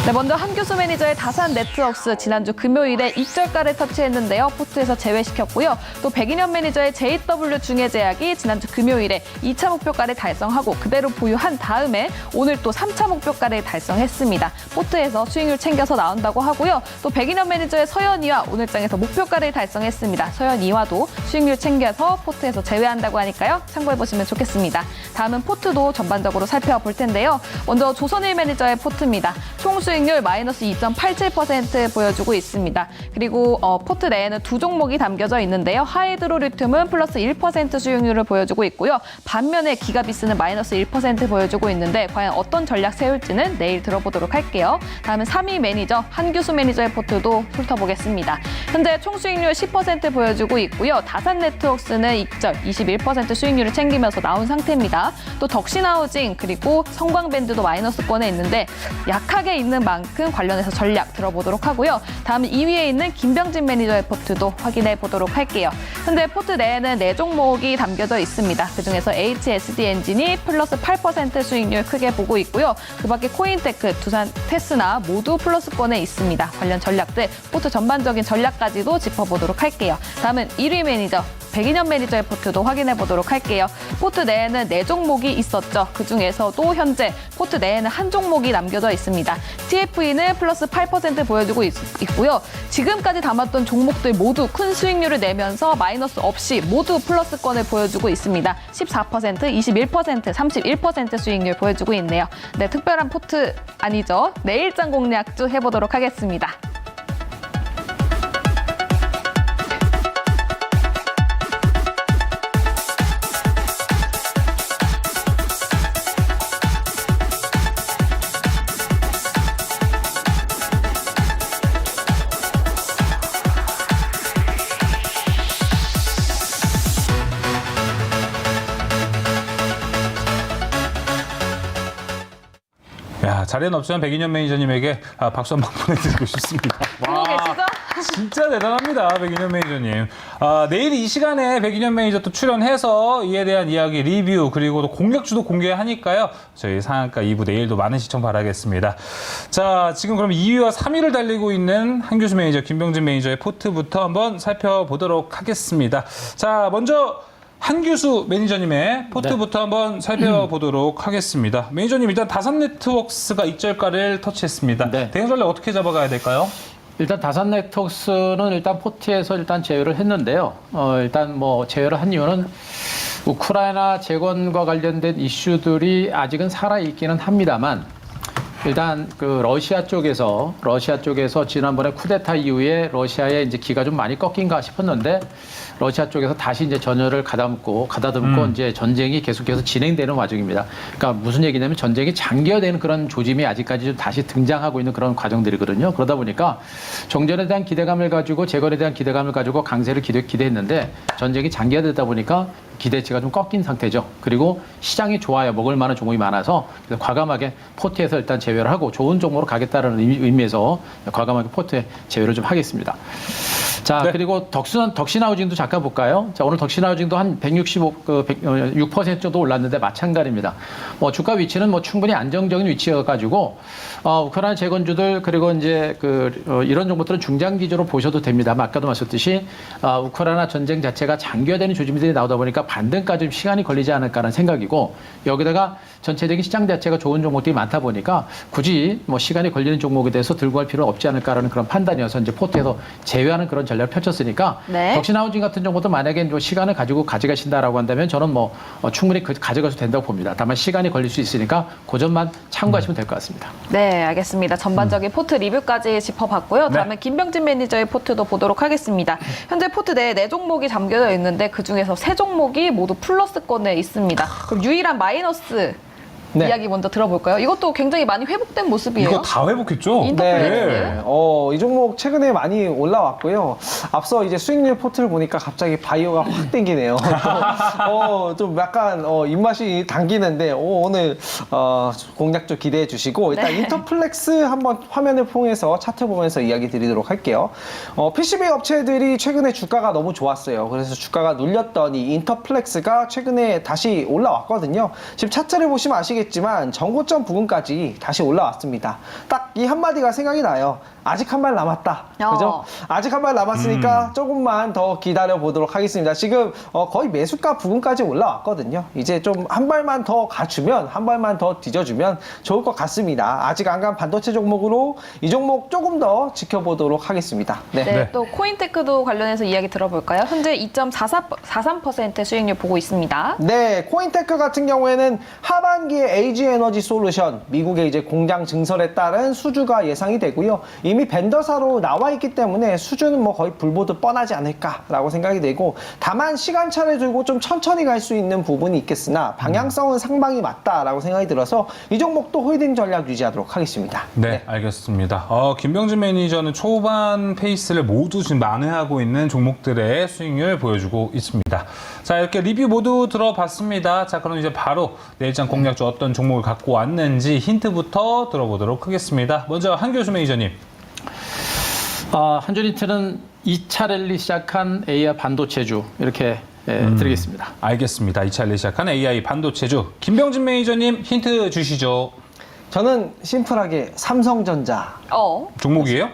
네, 먼저 한규수 매니저의 다산네트웍스 지난주 금요일에 익절가를 터치했는데요. 포트에서 제외시켰고요. 또 백인현 매니저의 JW 중해제약이 지난주 금요일에 2차 목표가를 달성하고 그대로 보유한 다음에 오늘 또 3차 목표가를 달성했습니다. 포트에서 수익률 챙겨서 나온다고 하고요. 또 백인현 매니저의 서현이와 오늘장에서 목표가를 달성했습니다. 서현이와도 수익률 챙겨서 포트에서 제외한다고 하니까요. 참고해보시면 좋겠습니다. 다음은 포트도 전반적으로 살펴볼 텐데요. 먼저 조선일 매니저의 포트입니다. 총 수익률 마이너스 2.87% 보여주고 있습니다. 그리고 포트 내에는 두 종목이 담겨져 있는데요. 하이드로리튬은 플러스 1% 수익률을 보여주고 있고요. 반면에 기가비스는 마이너스 1% 보여주고 있는데 과연 어떤 전략 세울지는 내일 들어보도록 할게요. 다음은 3위 매니저 한규수 매니저의 포트도 훑어보겠습니다. 현재 총 수익률 10% 보여주고 있고요. 다산네트웍스는 익절 21% 수익률을 챙기면서 나온 상태입니다. 또 덕신하우징 그리고 성광밴드도 마이너스권에 있는데 약하게 있는 만큼 관련해서 전략 들어보도록 하고요. 다음 2위에 있는 김병진 매니저의 포트도 확인해 보도록 할게요. 현재 포트 내에는 4종목이 담겨져 있습니다. 그중에서 HSD 엔진이 플러스 8% 수익률 크게 보고 있고요. 그 밖에 코인테크, 두산 테스나 모두 플러스권에 있습니다. 관련 전략들, 포트 전반적인 전략까지도 짚어보도록 할게요. 다음은 1위 매니저 백인현 매니저의 포트도 확인해 보도록 할게요. 포트 내에는 4종목이 있었죠. 그중에서도 현재 포트 내에는 한 종목이 남겨져 있습니다. TFE는 플러스 8% 보여주고 있고요. 지금까지 담았던 종목들 모두 큰 수익률을 내면서 마이너스 없이 모두 플러스권을 보여주고 있습니다. 14%, 21%, 31% 수익률 보여주고 있네요. 네, 특별한 포트 아니죠. 내일장 공략주 해보도록 하겠습니다. 야, 자리는 없지만 백인현 매니저님에게 박수 한번 보내드리고 싶습니다. 보고 계시죠? 진짜 대단합니다, 백인현 매니저님. 내일 이 시간에 백인현 매니저 또 출연해서 이에 대한 이야기, 리뷰, 그리고 또 공략주도 공개하니까요. 저희 상한가 2부 내일도 많은 시청 바라겠습니다. 자, 지금 그럼 2위와 3위를 달리고 있는 한규수 매니저, 김병진 매니저의 포트부터 한번 살펴보도록 하겠습니다. 자, 먼저 한규수 매니저님의 포트부터 한번 살펴보도록 하겠습니다. 매니저님, 일단 다산네트웍스가 익절가를 터치했습니다. 네. 대응 전략 어떻게 잡아가야 될까요? 일단 다산네트웍스는 일단 포트에서 일단 제외를 했는데요. 일단 뭐 제외를 한 이유는 우크라이나 재건과 관련된 이슈들이 아직은 살아있기는 합니다만 일단 그 러시아 쪽에서 지난번에 쿠데타 이후에 러시아의 이제 기가 좀 많이 꺾인가 싶었는데 러시아 쪽에서 다시 이제 전열을 가다듬고 이제 전쟁이 계속해서 진행되는 와중입니다. 그러니까 무슨 얘기냐면 전쟁이 장기화되는 그런 조짐이 아직까지 좀 다시 등장하고 있는 그런 과정들이거든요. 그러다 보니까 정전에 대한 기대감을 가지고 재건에 대한 기대감을 가지고 강세를 기대했는데 전쟁이 장기화되다 보니까 기대치가 좀 꺾인 상태죠. 그리고 시장이 좋아요. 먹을 만한 종목이 많아서 그래서 과감하게 포트에서 일단 제외를 하고 좋은 종목으로 가겠다는 의미에서 과감하게 포트에 제외를 좀 하겠습니다. 자, 네. 그리고 덕신하우징도 잠깐 볼까요? 자, 오늘 덕신하우징도 한 6% 정도 올랐는데 마찬가지입니다. 뭐 주가 위치는 뭐 충분히 안정적인 위치여가지고 우크라이나 재건주들 그리고 이제 이런 정보들은 중장 기조로 보셔도 됩니다. 아까도 말씀드렸듯이 우크라이나 전쟁 자체가 장기화되는 조짐들이 나오다 보니까 반등까지 좀 시간이 걸리지 않을까라는 생각이고 여기다가 전체적인 시장 자체가 좋은 종목들이 많다 보니까 굳이 뭐 시간이 걸리는 종목에 대해서 들고 갈 필요는 없지 않을까라는 그런 판단이어서 이제 포트에서 제외하는 그런 전략을 펼쳤으니까 네. 덕신하우징 같은 정보도 만약에 뭐 시간을 가지고 가져가신다라고 한다면 저는 뭐 충분히 가져가도 된다고 봅니다. 다만 시간이 걸릴 수 있으니까 그 점만 참고하시면 될 것 같습니다. 네, 알겠습니다. 전반적인 포트 리뷰까지 짚어봤고요. 다음에 김병진 매니저의 포트도 보도록 하겠습니다. 현재 포트 내에 4종목이 잠겨져 있는데 그중에서 3종목이 모두 플러스권에 있습니다. 그럼 유일한 마이너스 네. 이야기 먼저 들어볼까요? 이것도 굉장히 많이 회복된 모습이에요. 이거 다 회복했죠? 인터플렉스. 이 종목 최근에 많이 올라왔고요. 앞서 이제 수익률 포트를 보니까 갑자기 바이오가 확 땡기네요. 좀 약간 입맛이 당기는데 오늘 공략 좀 기대해 주시고 일단 네. 인터플렉스 한번 화면을 통해서 차트 보면서 이야기 드리도록 할게요. PCB 업체들이 최근에 주가가 너무 좋았어요. 그래서 주가가 눌렸던 이 인터플렉스가 최근에 다시 올라왔거든요. 지금 차트를 보시면 아시겠지만 전고점 부근까지 다시 올라왔습니다. 딱 이 한마디가 생각이 나요. 아직 한 발 남았다. 그죠? 아직 한 발 남았으니까 조금만 더 기다려 보도록 하겠습니다. 지금 거의 매수가 부근까지 올라왔거든요. 이제 좀 한 발만 더 가주면, 한 발만 더 뒤져주면 좋을 것 같습니다. 아직 안 간 반도체 종목으로 이 종목 조금 더 지켜보도록 하겠습니다. 네. 네, 네. 또 코인테크도 관련해서 이야기 들어볼까요? 현재 2.43% 수익률 보고 있습니다. 네, 코인테크 같은 경우에는 하반기에 AG 에너지 솔루션, 미국의 이제 공장 증설에 따른 수주가 예상이 되고요. 이미 벤더사로 나와 있기 때문에 수주는 뭐 거의 불보듯 뻔하지 않을까라고 생각이 되고, 다만 시간차를 두고 좀 천천히 갈 수 있는 부분이 있겠으나 방향성은 상방이 맞다라고 생각이 들어서 이 종목도 홀딩 전략 유지하도록 하겠습니다. 네, 알겠습니다. 김병진 매니저는 초반 페이스를 모두 지금 만회하고 있는 종목들의 수익률 보여주고 있습니다. 자, 이렇게 리뷰 모두 들어봤습니다. 자, 그럼 이제 바로 내일장 공략주 어떤 종목을 갖고 왔는지 힌트부터 들어보도록 하겠습니다. 먼저 한교수 매니저님. 한준히트는 2차 랠리 시작한 AI 반도체주 이렇게 드리겠습니다. 알겠습니다. 2차 랠리 시작한 AI 반도체주. 김병진 매니저님 힌트 주시죠. 저는 심플하게 삼성전자. 종목이에요?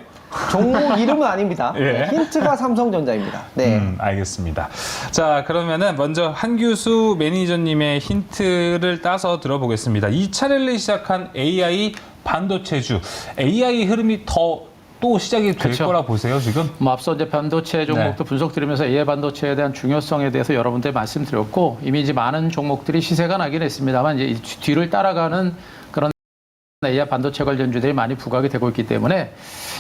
종목 이름은 아닙니다. 예. 네, 힌트가 삼성전자입니다. 네. 알겠습니다. 자, 그러면은 먼저 한규수 매니저님의 힌트를 따서 들어보겠습니다. 2차 랠리 시작한 AI 반도체주. AI 흐름이 또 시작이 될 그렇죠. 거라 보세요, 지금? 뭐 앞서 이제 반도체 종목도 분석드리면서 AI 반도체에 대한 중요성에 대해서 여러분들 말씀드렸고 이미 이제 많은 종목들이 시세가 나긴 했습니다만 이제 뒤를 따라가는 그런 AI 반도체 관련주들이 많이 부각이 되고 있기 때문에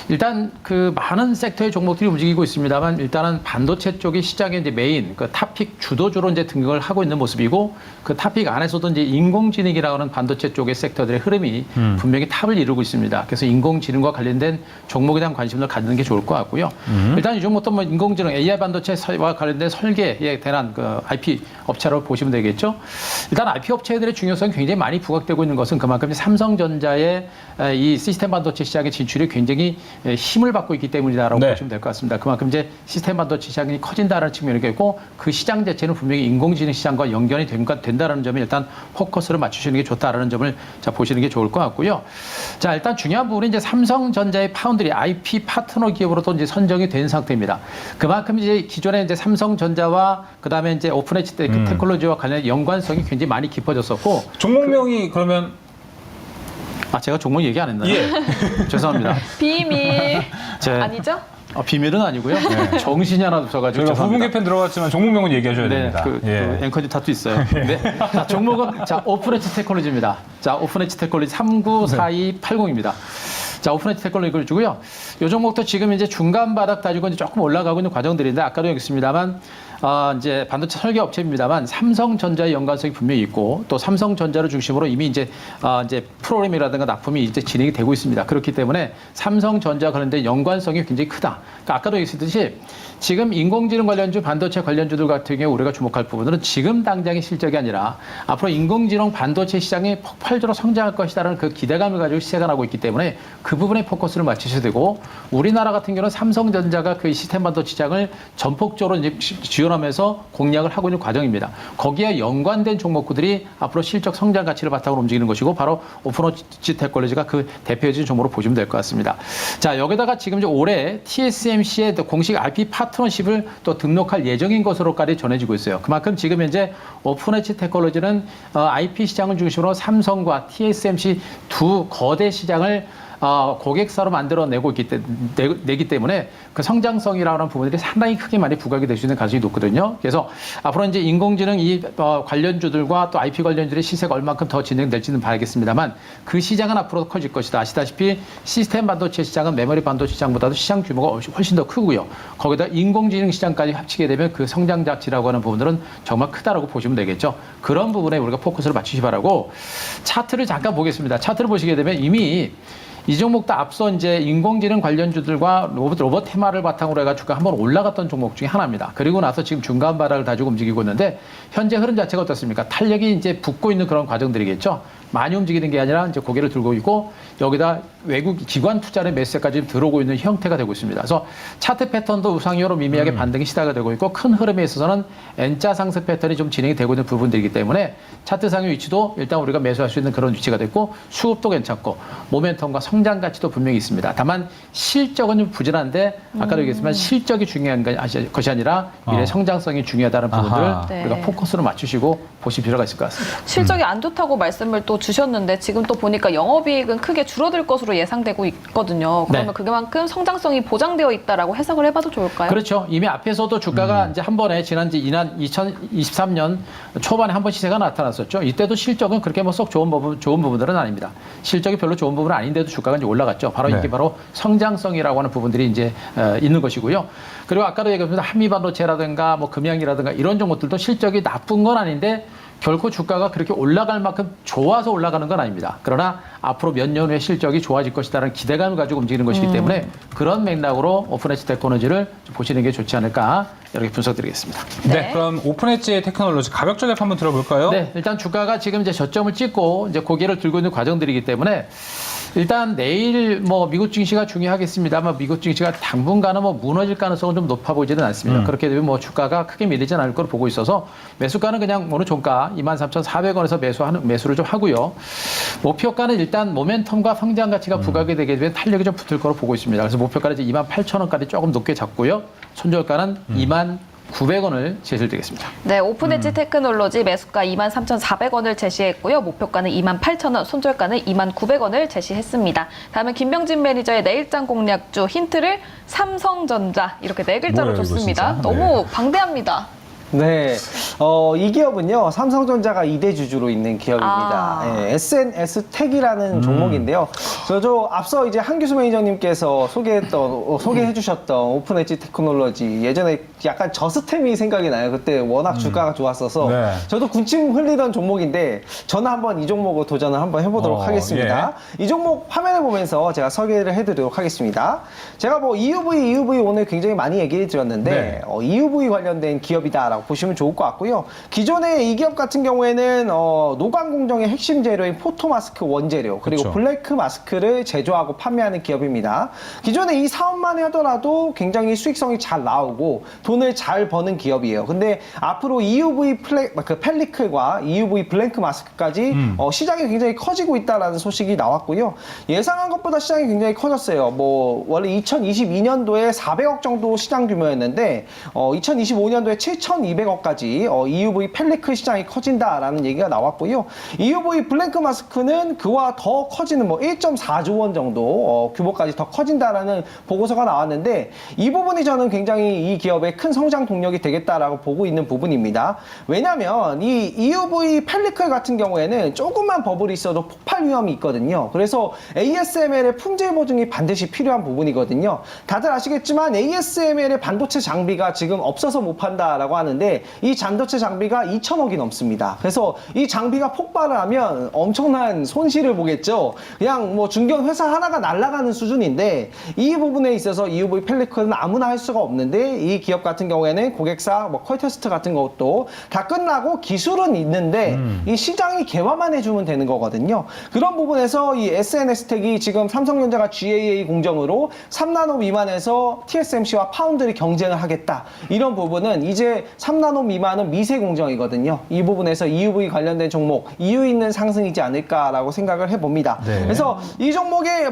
일단 그 많은 섹터의 종목들이 움직이고 있습니다만 일단은 반도체 쪽이 시장의 이제 메인 그 탑픽 주도주로 이제 등극을 하고 있는 모습이고 그 탑픽 안에서도 이제 인공지능이라고 하는 반도체 쪽의 섹터들의 흐름이 분명히 탑을 이루고 있습니다. 그래서 인공지능과 관련된 종목에 대한 관심을 갖는 게 좋을 것 같고요. 일단 이 종목도 뭐 인공지능 AI 반도체와 관련된 설계에 대한 그 IP 업체로 보시면 되겠죠. 일단 IP 업체들의 중요성이 굉장히 많이 부각되고 있는 것은 그만큼 삼성전자의 이 시스템 반도체 시장의 진출이 굉장히 힘을 받고 있기 때문이다라고 보시면 될 것 같습니다. 그만큼 이제 시스템 반도체 시장이 커진다는 측면이 있고 그 시장 자체는 분명히 인공지능 시장과 연결이 된다는 점에 일단 포커스를 맞추시는 게 좋다라는 점을 자 보시는 게 좋을 것 같고요. 자, 일단 중요한 부분은 이제 삼성전자의 파운드리 IP 파트너 기업으로도 이제 선정이 된 상태입니다. 그만큼 이제 기존에 이제 삼성전자와 그다음에 이제 오픈 엣지 테크놀로지와 관련 연관성이 굉장히 많이 깊어졌었고 종목명이 그러면 제가 종목 얘기 안 했나요? 예. 죄송합니다. 비밀 제- 아니죠? 비밀은 아니고요. 정신이 하나 없어가지고 저희가 부분 죄송합니다. 개편 들어갔지만 종목명은 얘기하셔야 네, 됩니다. 그 앵커님 탓도 있어요. 네. 자, 종목은 오픈 엣지 테크놀로지입니다. 자, 오픈 엣지 테크놀로지 394280입니다. 자, 오픈 엣지 테크놀로지 주고요. 이 종목도 지금 이제 중간 바닥 다지고 이제 조금 올라가고 있는 과정들인데 아까도 얘기했습니다만 이제 반도체 설계 업체입니다만 삼성전자의 연관성이 분명히 있고 또 삼성전자를 중심으로 이미 이제 프로그램이라든가 납품이 이제 진행이 되고 있습니다. 그렇기 때문에 삼성전자 관련된 연관성이 굉장히 크다. 그러니까 아까도 얘기했듯이 지금 인공지능 관련주, 반도체 관련주들 같은 경우 우리가 주목할 부분들은 지금 당장의 실적이 아니라 앞으로 인공지능 반도체 시장이 폭발적으로 성장할 것이다라는 그 기대감을 가지고 시작을 하고 있기 때문에 그 부분에 포커스를 맞추셔야 되고 우리나라 같은 경우는 삼성전자가 그 시스템 반도체 시장을 전폭적으로 이제 지원하면서 공략을 하고 있는 과정입니다. 거기에 연관된 종목들이 앞으로 실적 성장 가치를 바탕으로 움직이는 것이고 바로 오픈워치 테크놀로지가 그 대표적인 종목으로 보시면 될 것 같습니다. 자, 여기다가 지금 이제 올해 TSMC의 공식 IP 파트너십을 또 등록할 예정인 것으로까지 전해지고 있어요. 그만큼 지금 현재 오픈엣지 테크놀로지는 IP 시장을 중심으로 삼성과 TSMC 두 거대 시장을 고객사로 만들어내고 내기 때문에 그 성장성이라는 부분들이 상당히 크게 많이 부각이 될 수 있는 가능성이 높거든요. 그래서 앞으로 이제 인공지능 이 관련주들과 또 IP 관련주들의 시세가 얼만큼 더 진행될지는 봐야겠습니다만 그 시장은 앞으로 커질 것이다. 아시다시피 시스템 반도체 시장은 메모리 반도체 시장보다도 시장 규모가 훨씬 더 크고요. 거기다 인공지능 시장까지 합치게 되면 그 성장 가치라고 하는 부분들은 정말 크다라고 보시면 되겠죠. 그런 부분에 우리가 포커스를 맞추시 바라고 차트를 잠깐 보겠습니다. 차트를 보시게 되면 이미 이 종목도 앞서 이제 인공지능 관련주들과 로봇 테마를 바탕으로 해가지고 한번 올라갔던 종목 중에 하나입니다. 그리고 나서 지금 중간 바닥을 다지고 움직이고 있는데 현재 흐름 자체가 어떻습니까? 탄력이 이제 붙고 있는 그런 과정들이겠죠. 많이 움직이는 게 아니라 이제 고개를 들고 있고 여기다 외국 기관 투자의 매수세까지 들어오고 있는 형태가 되고 있습니다. 그래서 차트 패턴도 우상향으로 미미하게 반등이 시작이 되고 있고 큰 흐름에 있어서는 N자 상승 패턴이 좀 진행이 되고 있는 부분들이기 때문에 차트상의 위치도 일단 우리가 매수할 수 있는 그런 위치가 됐고 수급도 괜찮고 모멘텀과 성장 가치도 분명히 있습니다. 다만 실적은 좀 부진한데 아까도 얘기했지만 실적이 중요한 것이 아니라 미래 성장성이 중요하다는 부분들을 우리가 포커스로 맞추시고 보실 필요가 있을 것 같습니다. 실적이 안 좋다고 말씀을 또 주셨는데 지금 또 보니까 영업이익은 크게 줄어들 것으로 예상되고 있거든요. 그러면 네. 그만큼 성장성이 보장되어 있다라고 해석을 해봐도 좋을까요? 그렇죠. 이미 앞에서도 주가가 이제 한 번에 지난 2023년 초반에 한 번 시세가 나타났었죠. 이때도 실적은 그렇게 뭐 썩 좋은 부분들은 아닙니다. 실적이 별로 좋은 부분은 아닌데도 주가가 이제 올라갔죠. 바로 네. 이게 바로 성장성이라고 하는 부분들이 이제 있는 것이고요. 그리고 아까도 얘기했습니다. 한미반도체라든가 뭐 금양이라든가 이런 종목들도 실적이 나쁜 건 아닌데 결코 주가가 그렇게 올라갈 만큼 좋아서 올라가는 건 아닙니다. 그러나 앞으로 몇 년 후에 실적이 좋아질 것이라는 기대감을 가지고 움직이는 것이기 때문에 그런 맥락으로 오픈엣지 테크놀로지를 보시는 게 좋지 않을까 이렇게 분석드리겠습니다. 네, 그럼 오픈엣지 테크놀로지 가격 전략 한번 들어볼까요? 네, 일단 주가가 지금 이제 저점을 찍고 이제 고개를 들고 있는 과정들이기 때문에 일단 내일 뭐 미국 증시가 중요하겠습니다만 미국 증시가 당분간은 뭐 무너질 가능성은 좀 높아 보이지는 않습니다. 그렇게 되면 뭐 주가가 크게 밀리진 않을 걸로 보고 있어서 매수가는 그냥 오늘 종가 23,400원에서 매수를 좀 하고요. 목표가는 일단 모멘텀과 성장 가치가 부각이 되게 되면 탄력이 좀 붙을 거로 보고 있습니다. 그래서 목표가는 이제 28,000원까지 조금 높게 잡고요. 손절가는 900원을 제시를 드리겠습니다. 네, 오픈엣지 테크놀로지 매수가 23,400원을 제시했고요. 목표가는 28,000원, 손절가는 29,000원을 제시했습니다. 다음은 김병진 매니저의 내일장 공략주 힌트를 삼성전자 이렇게 네 글자로 뭐예요, 이거 줬습니다. 진짜? 너무 방대합니다. 네, 이 기업은요 삼성전자가 2대 주주로 있는 기업입니다. 네, SNS텍이라는 종목인데요. 저 앞서 이제 한규수 매니저님께서 소개해주셨던 오픈엣지 테크놀로지 예전에 약간 저스템이 생각이 나요. 그때 워낙 주가가 좋았어서 네. 저도 군침 흘리던 종목인데 저는 한번 이 종목을 도전을 한번 해보도록 하겠습니다. 이 종목 화면을 보면서 제가 소개를 해드리도록 하겠습니다. 제가 뭐 EUV 오늘 굉장히 많이 얘기를 드렸는데 네. EUV 관련된 기업이다라고 보시면 좋을 것 같고요. 기존에 이 기업 같은 경우에는 노광 공정의 핵심 재료인 포토마스크 원재료 그리고 그쵸. 블랙 마스크를 제조하고 판매하는 기업입니다. 기존에 이 사업만 하더라도 굉장히 수익성이 잘 나오고 돈을 잘 버는 기업이에요. 근데 앞으로 EUV 펠리클과 EUV 블랭크 마스크까지 시장이 굉장히 커지고 있다라는 소식이 나왔고요. 예상한 것보다 시장이 굉장히 커졌어요. 뭐 원래 2022년도에 400억 정도 시장 규모였는데 2025년도에 7,200억 1,200억까지 EUV 펠리클 시장이 커진다라는 얘기가 나왔고요. EUV 블랭크 마스크는 그와 더 커지는 1.4조 원 정도 규모까지 더 커진다라는 보고서가 나왔는데 이 부분이 저는 굉장히 이 기업의 큰 성장 동력이 되겠다라고 보고 있는 부분입니다. 왜냐하면 이 EUV 펠리클 같은 경우에는 조금만 버블이 있어도 폭발 위험이 있거든요. 그래서 ASML의 품질 보증이 반드시 필요한 부분이거든요. 다들 아시겠지만 ASML의 반도체 장비가 지금 없어서 못 판다라고 하는데 이 반도체 장비가 2천억이 넘습니다. 그래서 이 장비가 폭발을 하면 엄청난 손실을 보겠죠. 그냥 중견 회사 하나가 날아가는 수준인데 이 부분에 있어서 EUV 펠리클은 아무나 할 수가 없는데 이 기업 같은 경우에는 고객사 퀄테스트 같은 것도 다 끝나고 기술은 있는데 이 시장이 개화만 해주면 되는 거거든요. 그런 부분에서 이 SNS텍이 지금 삼성전자가 GAA 공정으로 3나노 미만에서 TSMC와 파운드리 경쟁을 하겠다. 이런 부분은 이제 3나노 미만은 미세 공정이거든요. 이 부분에서 EUV 관련된 종목 이유 있는 상승이지 않을까라고 생각을 해봅니다. 네. 그래서 이 종목의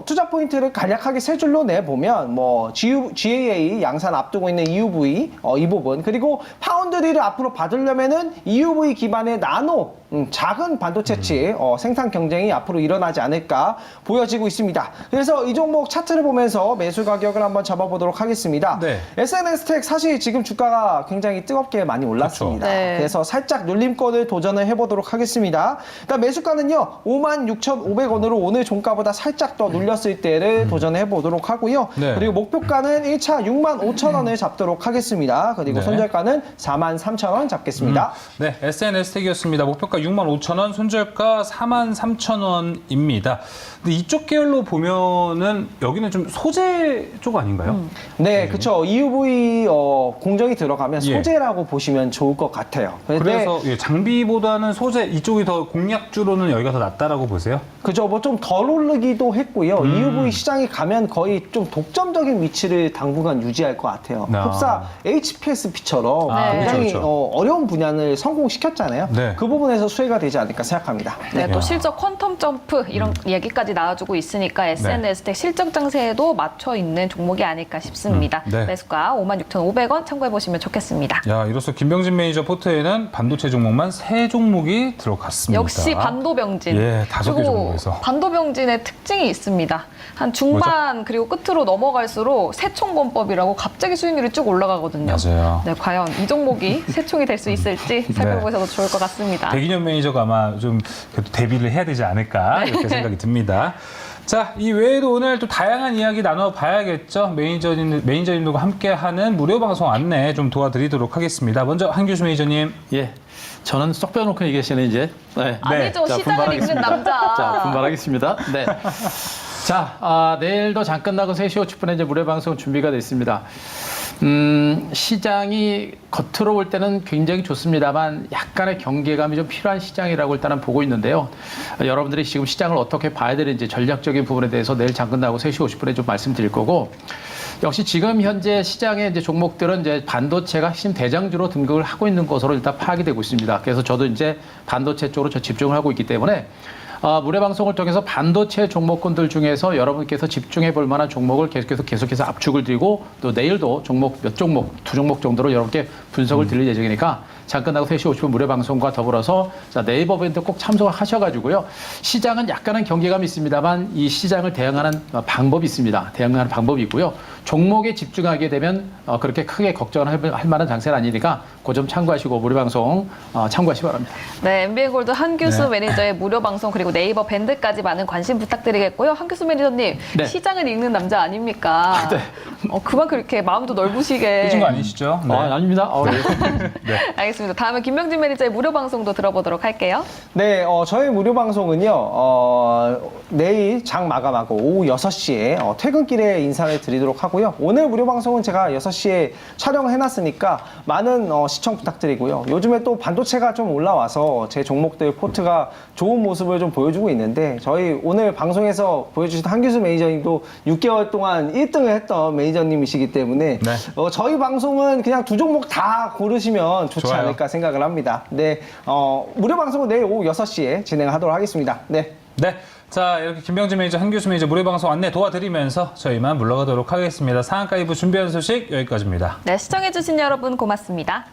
투자 포인트를 간략하게 세 줄로 내보면 GAA 양산 앞두고 있는 EUV 이 부분 그리고 파운드리를 앞으로 받으려면은 EUV 기반의 나노 작은 반도체치 생산 경쟁이 앞으로 일어나지 않을까 보여지고 있습니다. 그래서 이 종목 차트를 보면서 매수 가격을 한번 잡아보도록 하겠습니다. 네. SNS텍 사실 지금 주가가 굉장히 뜨겁게 많이 올랐습니다. 네. 그래서 살짝 눌림권을 도전을 해보도록 하겠습니다. 일단 매수가는요 56,500원으로 오늘 종가보다 살짝 더 눌렸을 때를 도전해 보도록 하고요. 네. 그리고 목표가는 1차 65,000원을 잡도록 하겠습니다. 그리고 네. 손절가는 43,000원 잡겠습니다. 네, SNS텍이었습니다. 목표가 65,000원, 손절가 43,000원입니다. 근데 이쪽 계열로 보면은 여기는 좀 소재 쪽 아닌가요? 네, 그렇죠. EUV 공정이 들어가면 예. 소재라고 보시면 좋을 것 같아요. 그래서 장비보다는 소재 이쪽이 더 공략주로는 여기가 더 낫다라고 보세요? 그죠. 좀 덜 오르기도 했고요. EUV 시장이 가면 거의 좀 독점적인 위치를 당분간 유지할 것 같아요. 아. 흡사 HPSP처럼 네. 굉장히 그렇죠. 어려운 분야를 성공시켰잖아요. 네. 그 부분에서 수혜가 되지 않을까 생각합니다. 네, 또 야. 실적 퀀텀 점프 이런 얘기까지 나와주고 있으니까 SNS텍 실적 장세에도 맞춰 있는 종목이 아닐까 싶습니다. 네. 매수가 56,500원 참고해 보시면 좋겠습니다. 야, 이로써 김병진 매니저 포트에는 반도체 종목만 3종목이 들어갔습니다. 역시 반도병진. 예, 5개 그리고 종목에서. 반도병진의 특징이 있습니다. 한 중반 그리고 끝으로 넘어갈수록 세총권법이라고 갑자기 수익률이 쭉 올라가거든요. 맞아요. 네, 과연 이 종목이 세총이 될 수 있을지 살펴보셔도 좋을 것 같습니다. 백인현 매니저가 아마 좀 그래도 대비를 해야 되지 않을까 이렇게 생각이 듭니다. 자, 이 외에도 오늘 또 다양한 이야기 나눠봐야겠죠. 매니저님들과 함께하는 무료 방송 안내 좀 도와드리도록 하겠습니다. 먼저 한규수 매니저님. 예. 저는 쏙 빼놓고 얘기하시는 이제. 네. 아니죠. 자, 시장을 읽는 분발하겠습니다. 남자. 자, 분발하겠습니다. 네. 자, 내일도 장 끝나고 3시 50분에 이제 무료 방송 준비가 됐습니다. 시장이 겉으로 볼 때는 굉장히 좋습니다만 약간의 경계감이 좀 필요한 시장이라고 일단은 보고 있는데요. 여러분들이 지금 시장을 어떻게 봐야 되는지 전략적인 부분에 대해서 내일 장 끝나고 3시 50분에 좀 말씀드릴 거고 역시 지금 현재 시장의 이제 종목들은 이제 반도체가 핵심 대장주로 등극을 하고 있는 것으로 일단 파악이 되고 있습니다. 그래서 저도 이제 반도체 쪽으로 집중을 하고 있기 때문에 무료 방송을 통해서 반도체 종목군들 중에서 여러분께서 집중해 볼 만한 종목을 계속해서 압축을 드리고 또 내일도 종목 몇 종목, 2종목 정도로 여러분께 분석을 드릴 예정이니까 장 끝나고 3시 50분 무료 방송과 더불어서 자, 네이버 밴드 꼭 참석하셔가지고요. 시장은 약간은 경계감이 있습니다만 이 시장을 대응하는 방법이 있습니다. 대응하는 방법이 있고요. 종목에 집중하게 되면 그렇게 크게 걱정할 만한 장세는 아니니까 그 점 참고하시고 무료 방송 참고하시기 바랍니다. 네, MBN골드 한규수 네. 매니저의 무료 방송 그리고 네이버 밴드까지 많은 관심 부탁드리겠고요. 한규수 매니저님, 네. 시장을 읽는 남자 아닙니까? 네. 그만큼 이렇게 마음도 넓으시게. 삐진 거 아니시죠? 네. 아닙니다. 네. 알겠습니다. 다음에 김병진 매니저의 무료 방송도 들어보도록 할게요. 네, 저희 무료 방송은요, 내일 장 마감하고 오후 6시에 퇴근길에 인사를 드리도록 하고요. 오늘 무료 방송은 제가 6시에 촬영을 해놨으니까 많은 시청 부탁드리고요. 요즘에 또 반도체가 좀 올라와서 제 종목들 포트가 좋은 모습을 좀 보여주고 있는데 저희 오늘 방송에서 보여주신 한규수 매니저님도 6개월 동안 1등을 했던 매니저님이시기 때문에 네. 저희 방송은 그냥 2종목 다 고르시면 좋지 좋아요. 않을까 생각을 합니다. 네, 무료 방송은 내일 오후 6시에 진행하도록 하겠습니다. 네. 네. 자, 이렇게 김병진 매니저, 한규수 매니저 무료 방송 안내 도와드리면서 저희만 물러가도록 하겠습니다. 상한가 2부 준비한 소식 여기까지입니다. 네, 시청해주신 여러분 고맙습니다.